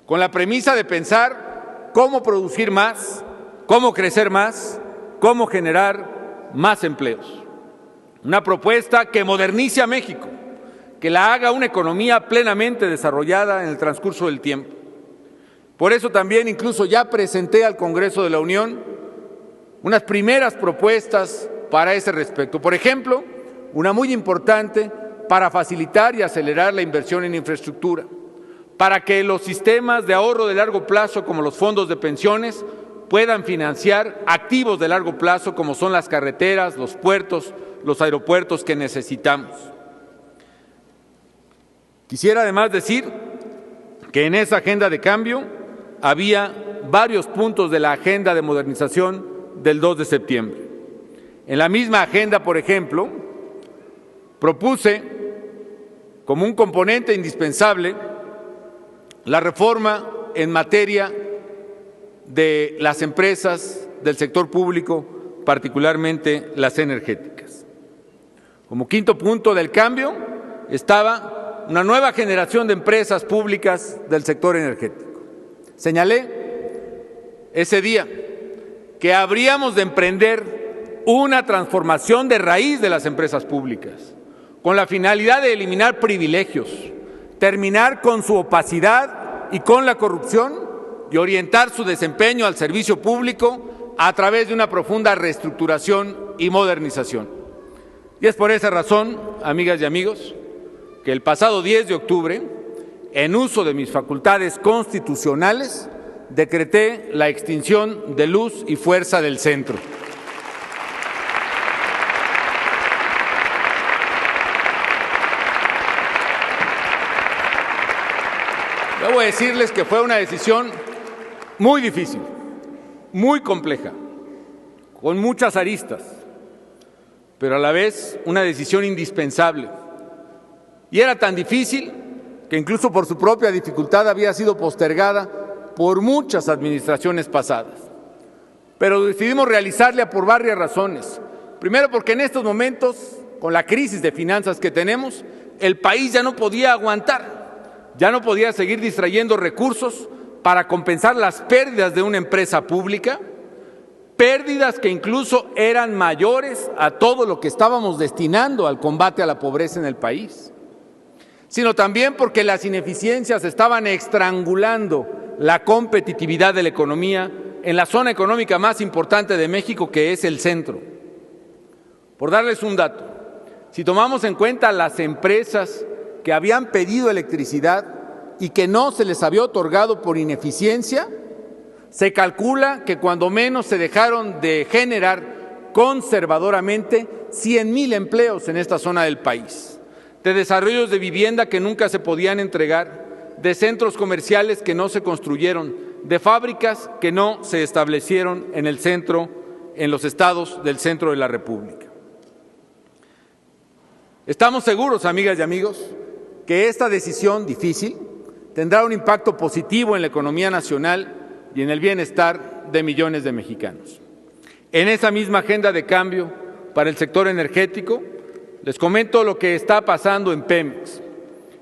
con la premisa de pensar cómo producir más, cómo crecer más, cómo generar más empleos. Una propuesta que modernice a México, que la haga una economía plenamente desarrollada en el transcurso del tiempo. Por eso también incluso ya presenté al Congreso de la Unión unas primeras propuestas para ese respecto. Por ejemplo, una muy importante para facilitar y acelerar la inversión en infraestructura, para que los sistemas de ahorro de largo plazo como los fondos de pensiones puedan financiar activos de largo plazo como son las carreteras, los puertos, los aeropuertos que necesitamos. Quisiera además decir que en esa agenda de cambio había varios puntos de la agenda de modernización del 2 de septiembre. En la misma agenda, por ejemplo, propuse como un componente indispensable la reforma en materia de las empresas del sector público, particularmente las energéticas. Como quinto punto del cambio estaba una nueva generación de empresas públicas del sector energético. Señalé ese día que habríamos de emprender una transformación de raíz de las empresas públicas, con la finalidad de eliminar privilegios, terminar con su opacidad y con la corrupción y orientar su desempeño al servicio público a través de una profunda reestructuración y modernización. Y es por esa razón, amigas y amigos, que el pasado 10 de octubre, en uso de mis facultades constitucionales, decreté la extinción de Luz y Fuerza del Centro. Debo decirles que fue una decisión muy difícil, muy compleja, con muchas aristas, pero a la vez una decisión indispensable. Y era tan difícil que incluso por su propia dificultad había sido postergada por muchas administraciones pasadas. Pero decidimos realizarla por varias razones. Primero, porque en estos momentos, con la crisis de finanzas que tenemos, el país ya no podía aguantar, ya no podía seguir distrayendo recursos para compensar las pérdidas de una empresa pública, pérdidas que incluso eran mayores a todo lo que estábamos destinando al combate a la pobreza en el país, sino también porque las ineficiencias estaban estrangulando la competitividad de la economía en la zona económica más importante de México, que es el centro. Por darles un dato, si tomamos en cuenta las empresas que habían pedido electricidad y que no se les había otorgado por ineficiencia, se calcula que cuando menos se dejaron de generar conservadoramente 100,000 empleos en esta zona del país, de desarrollos de vivienda que nunca se podían entregar, de centros comerciales que no se construyeron, de fábricas que no se establecieron en el centro, en los estados del centro de la República. Estamos seguros, amigas y amigos, que esta decisión difícil tendrá un impacto positivo en la economía nacional y en el bienestar de millones de mexicanos. En esa misma agenda de cambio para el sector energético, les comento lo que está pasando en Pemex.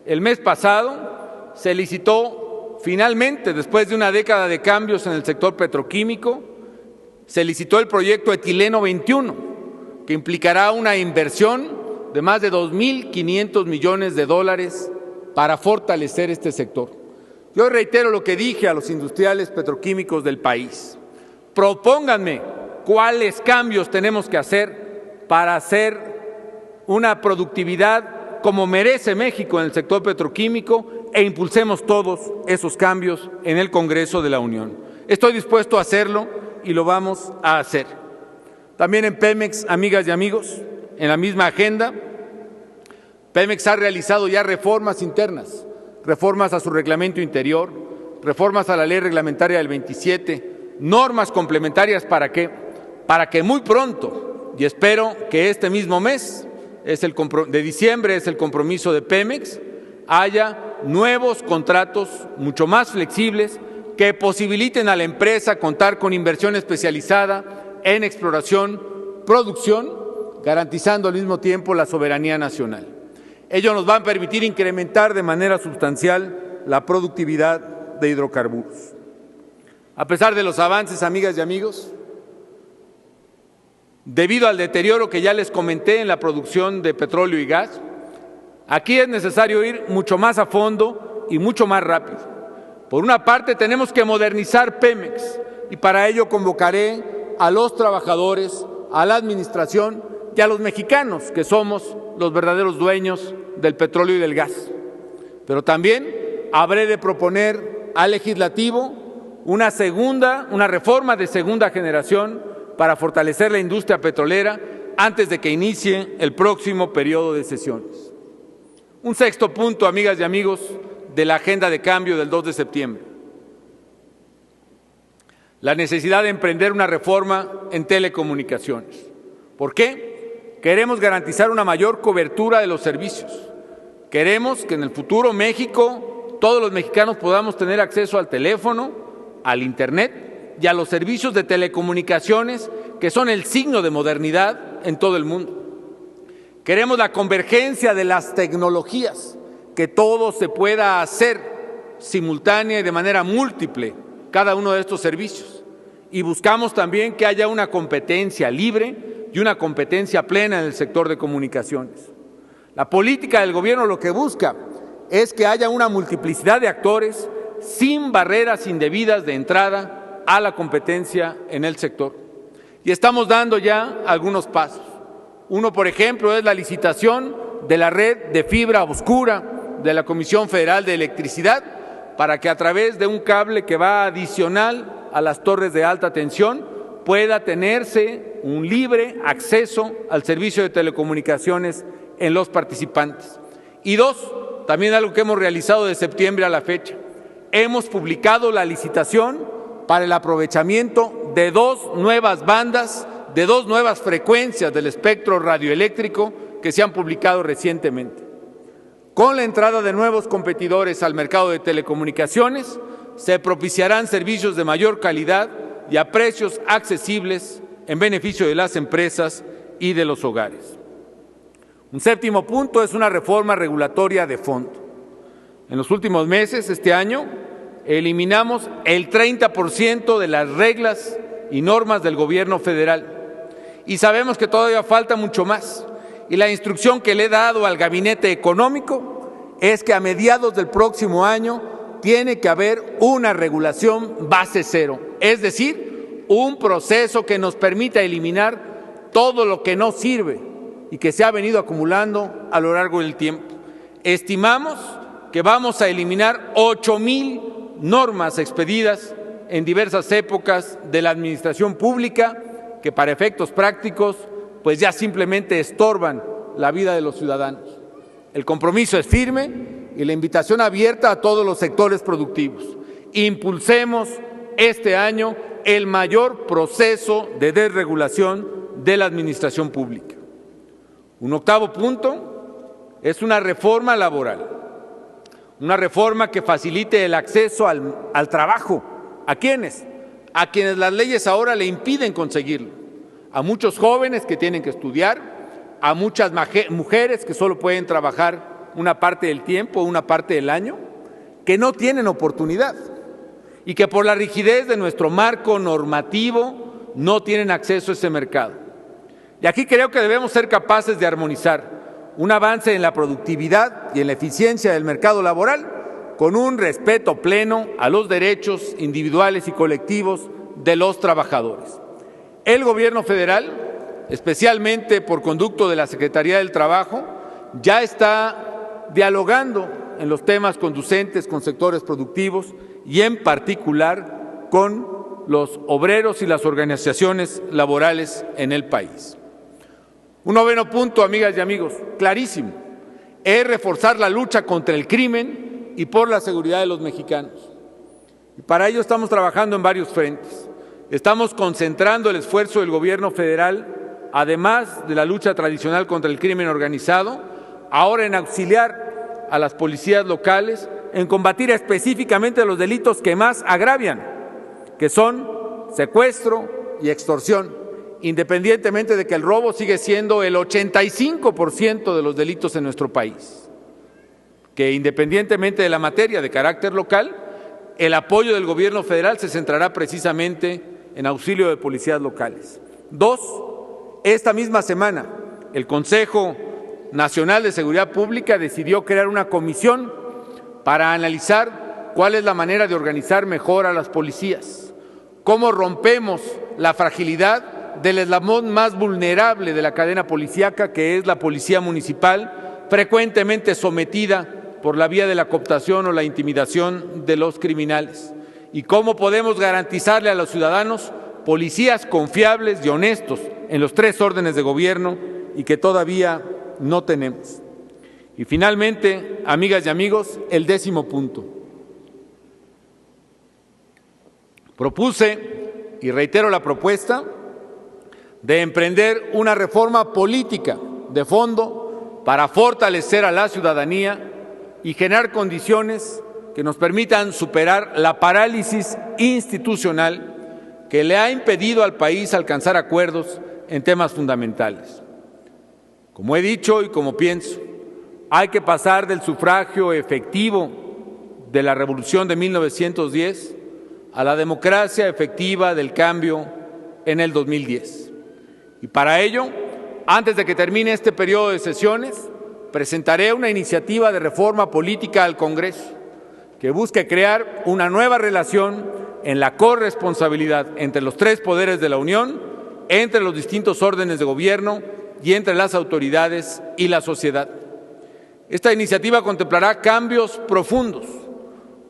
El mes pasado se licitó finalmente, después de una década de cambios en el sector petroquímico, se licitó el proyecto Etileno 21, que implicará una inversión de más de 2.500 millones de dólares para fortalecer este sector. Yo reitero lo que dije a los industriales petroquímicos del país. Propónganme cuáles cambios tenemos que hacer para hacer una productividad como merece México en el sector petroquímico e impulsemos todos esos cambios en el Congreso de la Unión. Estoy dispuesto a hacerlo y lo vamos a hacer. También en Pemex, amigas y amigos, en la misma agenda, Pemex ha realizado ya reformas internas, reformas a su reglamento interior, reformas a la ley reglamentaria del 27, normas complementarias ¿para qué? Para que muy pronto, y espero que este mismo mes de diciembre es el compromiso de Pemex, haya nuevos contratos mucho más flexibles que posibiliten a la empresa contar con inversión especializada en exploración, producción, garantizando al mismo tiempo la soberanía nacional. Ello nos va a permitir incrementar de manera sustancial la productividad de hidrocarburos. A pesar de los avances, amigas y amigos, debido al deterioro que ya les comenté en la producción de petróleo y gas, aquí es necesario ir mucho más a fondo y mucho más rápido. Por una parte, tenemos que modernizar Pemex y para ello convocaré a los trabajadores, a la administración y a los mexicanos, que somos los verdaderos dueños del petróleo y del gas. Pero también habré de proponer al legislativo una reforma de segunda generación para fortalecer la industria petrolera antes de que inicie el próximo periodo de sesiones. Un sexto punto, amigas y amigos, de la agenda de cambio del 2 de septiembre. La necesidad de emprender una reforma en telecomunicaciones. ¿Por qué? Queremos garantizar una mayor cobertura de los servicios. Queremos que en el futuro México, todos los mexicanos podamos tener acceso al teléfono, al Internet y a los servicios de telecomunicaciones que son el signo de modernidad en todo el mundo. Queremos la convergencia de las tecnologías, que todo se pueda hacer simultánea y de manera múltiple cada uno de estos servicios. Y buscamos también que haya una competencia libre y una competencia plena en el sector de comunicaciones. La política del gobierno lo que busca es que haya una multiplicidad de actores sin barreras indebidas de entrada a la competencia en el sector. Y estamos dando ya algunos pasos. Uno, por ejemplo, es la licitación de la red de fibra oscura de la Comisión Federal de Electricidad para que a través de un cable que va adicional a las torres de alta tensión pueda tenerse un libre acceso al servicio de telecomunicaciones en los participantes. Y dos, también algo que hemos realizado de septiembre a la fecha, hemos publicado la licitación para el aprovechamiento de 2 nuevas bandas, de 2 nuevas frecuencias del espectro radioeléctrico que se han publicado recientemente. Con la entrada de nuevos competidores al mercado de telecomunicaciones, se propiciarán servicios de mayor calidad y a precios accesibles en beneficio de las empresas y de los hogares. Un séptimo punto es una reforma regulatoria de fondo. En los últimos meses, este año, eliminamos el 30% de las reglas y normas del gobierno federal. Y sabemos que todavía falta mucho más. Y la instrucción que le he dado al Gabinete Económico es que a mediados del próximo año tiene que haber una regulación base cero, es decir, un proceso que nos permita eliminar todo lo que no sirve y que se ha venido acumulando a lo largo del tiempo. Estimamos que vamos a eliminar 8,000 normas expedidas en diversas épocas de la administración pública que para efectos prácticos pues ya simplemente estorban la vida de los ciudadanos. El compromiso es firme y la invitación abierta a todos los sectores productivos. Impulsemos este año el mayor proceso de desregulación de la administración pública. Un octavo punto es una reforma laboral, una reforma que facilite el acceso al trabajo. ¿A quiénes? A quienes las leyes ahora le impiden conseguirlo. A muchos jóvenes que tienen que estudiar, a muchas mujeres que solo pueden trabajar una parte del tiempo, una parte del año, que no tienen oportunidad y que por la rigidez de nuestro marco normativo no tienen acceso a ese mercado. Y aquí creo que debemos ser capaces de armonizar un avance en la productividad y en la eficiencia del mercado laboral con un respeto pleno a los derechos individuales y colectivos de los trabajadores. El Gobierno federal, especialmente por conducto de la Secretaría del Trabajo, ya está dialogando en los temas conducentes con sectores productivos y en particular con los obreros y las organizaciones laborales en el país. Un noveno punto, amigas y amigos, clarísimo, es reforzar la lucha contra el crimen y por la seguridad de los mexicanos. Y para ello estamos trabajando en varios frentes. Estamos concentrando el esfuerzo del Gobierno federal, además de la lucha tradicional contra el crimen organizado, ahora en auxiliar a las policías locales, en combatir específicamente los delitos que más agravian, que son secuestro y extorsión, independientemente de que el robo sigue siendo el 85% de los delitos en nuestro país, que independientemente de la materia de carácter local, el apoyo del Gobierno federal se centrará precisamente en auxilio de policías locales. Dos, esta misma semana, el Consejo Nacional de Seguridad Pública decidió crear una comisión para analizar cuál es la manera de organizar mejor a las policías, cómo rompemos la fragilidad del eslabón más vulnerable de la cadena policíaca, que es la policía municipal, frecuentemente sometida por la vía de la cooptación o la intimidación de los criminales, y cómo podemos garantizarle a los ciudadanos policías confiables y honestos en los tres órdenes de gobierno y que todavía no tenemos. Y finalmente, amigas y amigos, el 10º punto. Propuse, y reitero la propuesta, de emprender una reforma política de fondo para fortalecer a la ciudadanía y generar condiciones que nos permitan superar la parálisis institucional que le ha impedido al país alcanzar acuerdos en temas fundamentales. Como he dicho y como pienso, hay que pasar del sufragio efectivo de la Revolución de 1910 a la democracia efectiva del cambio en el 2010. Y para ello, antes de que termine este periodo de sesiones, presentaré una iniciativa de reforma política al Congreso que busque crear una nueva relación en la corresponsabilidad entre los tres poderes de la Unión, entre los distintos órdenes de gobierno y entre las autoridades y la sociedad. Esta iniciativa contemplará cambios profundos,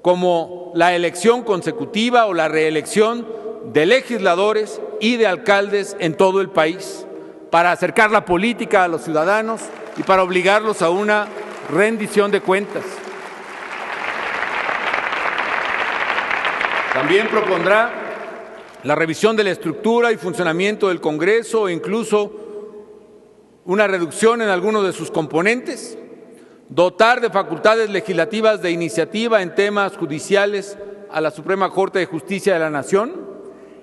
como la elección consecutiva o la reelección de legisladores y de alcaldes en todo el país, para acercar la política a los ciudadanos y para obligarlos a una rendición de cuentas. También propondrá la revisión de la estructura y funcionamiento del Congreso e incluso una reducción en algunos de sus componentes, dotar de facultades legislativas de iniciativa en temas judiciales a la Suprema Corte de Justicia de la Nación,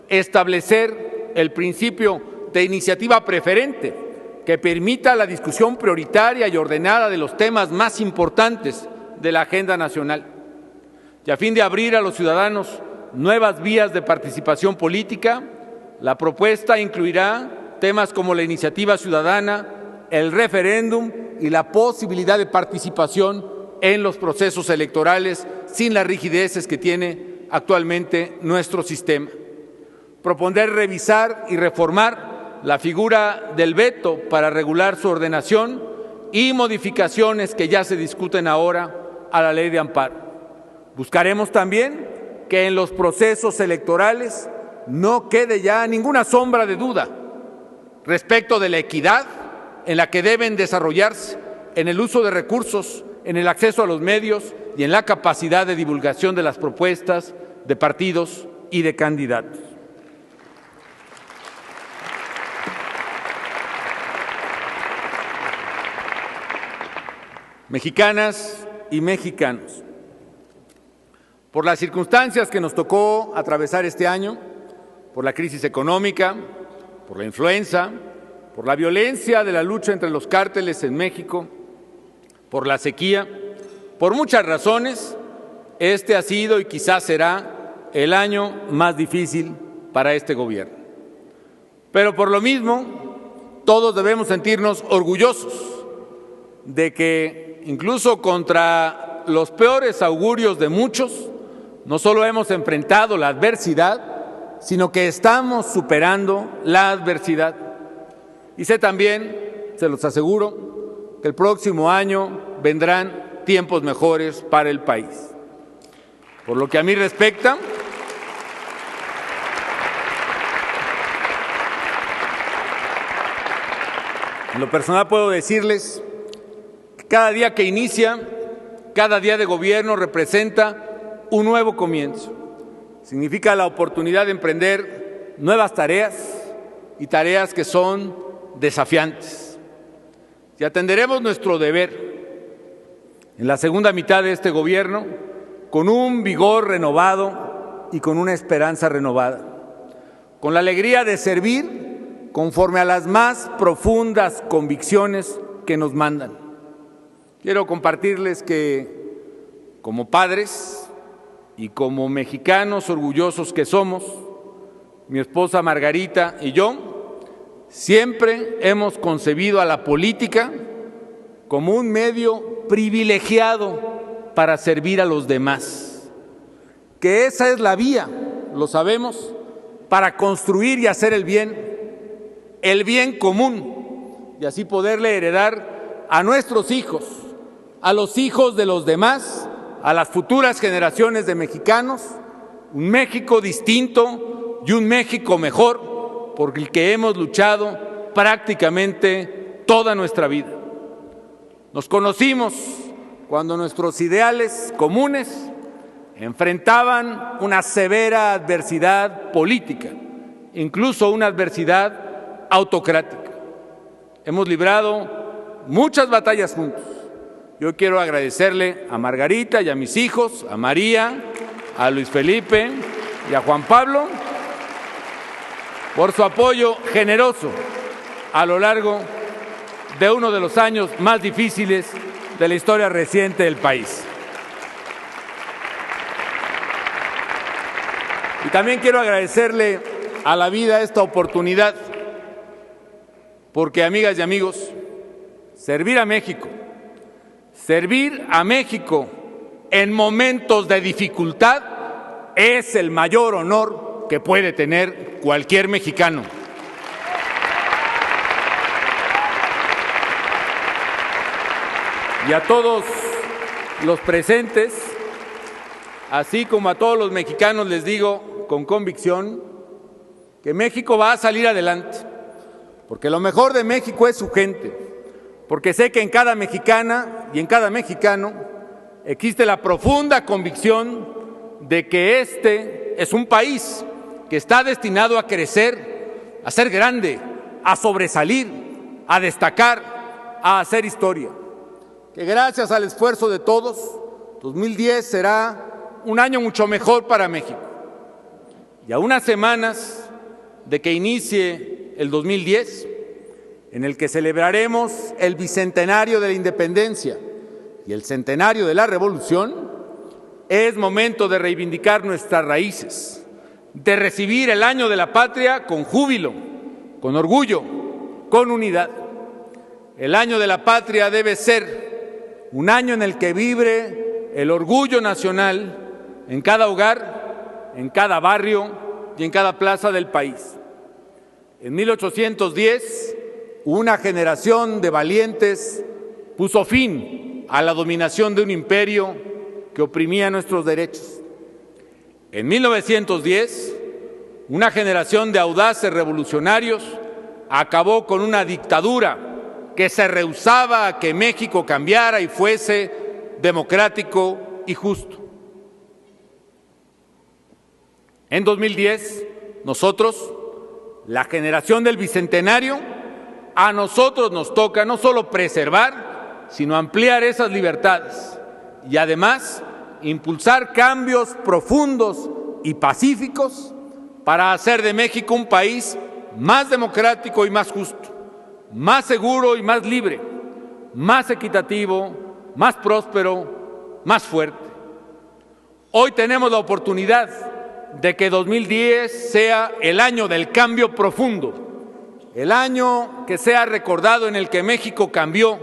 establecer el principio de iniciativa preferente que permita la discusión prioritaria y ordenada de los temas más importantes de la agenda nacional. Y a fin de abrir a los ciudadanos nuevas vías de participación política, la propuesta incluirá temas como la iniciativa ciudadana, el referéndum y la posibilidad de participación en los procesos electorales sin las rigideces que tiene actualmente nuestro sistema. Propondré revisar y reformar la figura del veto para regular su ordenación y modificaciones que ya se discuten ahora a la ley de amparo. Buscaremos también que en los procesos electorales no quede ya ninguna sombra de duda respecto de la equidad en la que deben desarrollarse, en el uso de recursos, en el acceso a los medios y en la capacidad de divulgación de las propuestas de partidos y de candidatos. Mexicanas y mexicanos, por las circunstancias que nos tocó atravesar este año, por la crisis económica, por la influenza, por la violencia de la lucha entre los cárteles en México, por la sequía, por muchas razones, este ha sido y quizás será el año más difícil para este gobierno. Pero por lo mismo, todos debemos sentirnos orgullosos de que incluso contra los peores augurios de muchos, no solo hemos enfrentado la adversidad, sino que estamos superando la adversidad. Y sé también, se los aseguro, que el próximo año vendrán tiempos mejores para el país. Por lo que a mí respecta, en lo personal puedo decirles que cada día que inicia, cada día de gobierno representa un nuevo comienzo. Significa la oportunidad de emprender nuevas tareas y tareas que son desafiantes. Y atenderemos nuestro deber en la segunda mitad de este gobierno con un vigor renovado y con una esperanza renovada, con la alegría de servir conforme a las más profundas convicciones que nos mandan. Quiero compartirles que como padres y como mexicanos orgullosos que somos, mi esposa Margarita y yo, siempre hemos concebido a la política como un medio privilegiado para servir a los demás, que esa es la vía, lo sabemos, para construir y hacer el bien común, y así poderle heredar a nuestros hijos, a los hijos de los demás, a las futuras generaciones de mexicanos, un México distinto y un México mejor por el que hemos luchado prácticamente toda nuestra vida. Nos conocimos cuando nuestros ideales comunes enfrentaban una severa adversidad política, incluso una adversidad autocrática. Hemos librado muchas batallas juntos. Yo quiero agradecerle a Margarita y a mis hijos, a María, a Luis Felipe y a Juan Pablo, por su apoyo generoso a lo largo de uno de los años más difíciles de la historia reciente del país. Y también quiero agradecerle a la vida esta oportunidad, porque, amigas y amigos, servir a México en momentos de dificultad es el mayor honor que puede tener cualquier mexicano. Y a todos los presentes, así como a todos los mexicanos, les digo con convicción que México va a salir adelante, porque lo mejor de México es su gente, porque sé que en cada mexicana y en cada mexicano existe la profunda convicción de que este es un país que está destinado a crecer, a ser grande, a sobresalir, a destacar, a hacer historia. Que gracias al esfuerzo de todos, 2010 será un año mucho mejor para México. Y a unas semanas de que inicie el 2010, en el que celebraremos el bicentenario de la independencia y el centenario de la revolución, es momento de reivindicar nuestras raíces, de recibir el año de la patria con júbilo, con orgullo, con unidad. El año de la patria debe ser un año en el que vibre el orgullo nacional en cada hogar, en cada barrio y en cada plaza del país. En 1810, una generación de valientes puso fin a la dominación de un imperio que oprimía nuestros derechos. En 1910, una generación de audaces revolucionarios acabó con una dictadura que se rehusaba a que México cambiara y fuese democrático y justo. En 2010, nosotros, la generación del Bicentenario, a nosotros nos toca no solo preservar, sino ampliar esas libertades y además impulsar cambios profundos y pacíficos para hacer de México un país más democrático y más justo, más seguro y más libre, más equitativo, más próspero, más fuerte. Hoy tenemos la oportunidad de que 2010 sea el año del cambio profundo, el año que sea recordado en el que México cambió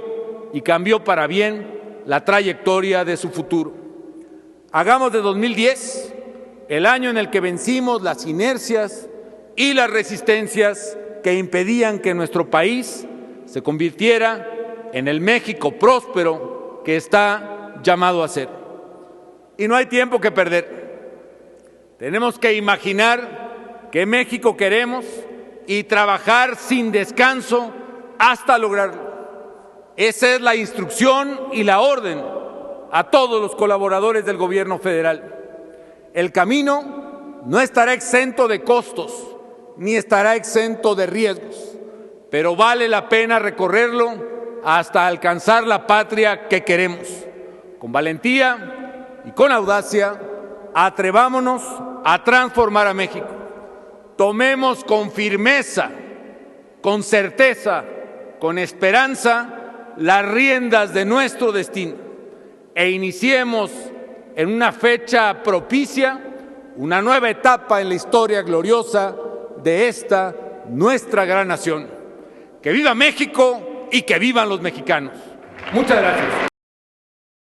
y cambió para bien la trayectoria de su futuro. Hagamos de 2010 el año en el que vencimos las inercias y las resistencias que impedían que nuestro país se convirtiera en el México próspero que está llamado a ser. Y no hay tiempo que perder. Tenemos que imaginar qué México queremos y trabajar sin descanso hasta lograrlo. Esa es la instrucción y la orden a todos los colaboradores del gobierno federal. El camino no estará exento de costos, ni estará exento de riesgos, pero vale la pena recorrerlo hasta alcanzar la patria que queremos. Con valentía y con audacia, atrevámonos a transformar a México. Tomemos con firmeza, con certeza, con esperanza, las riendas de nuestro destino e iniciemos en una fecha propicia una nueva etapa en la historia gloriosa de esta nuestra gran nación. ¡Que viva México y que vivan los mexicanos! Muchas gracias.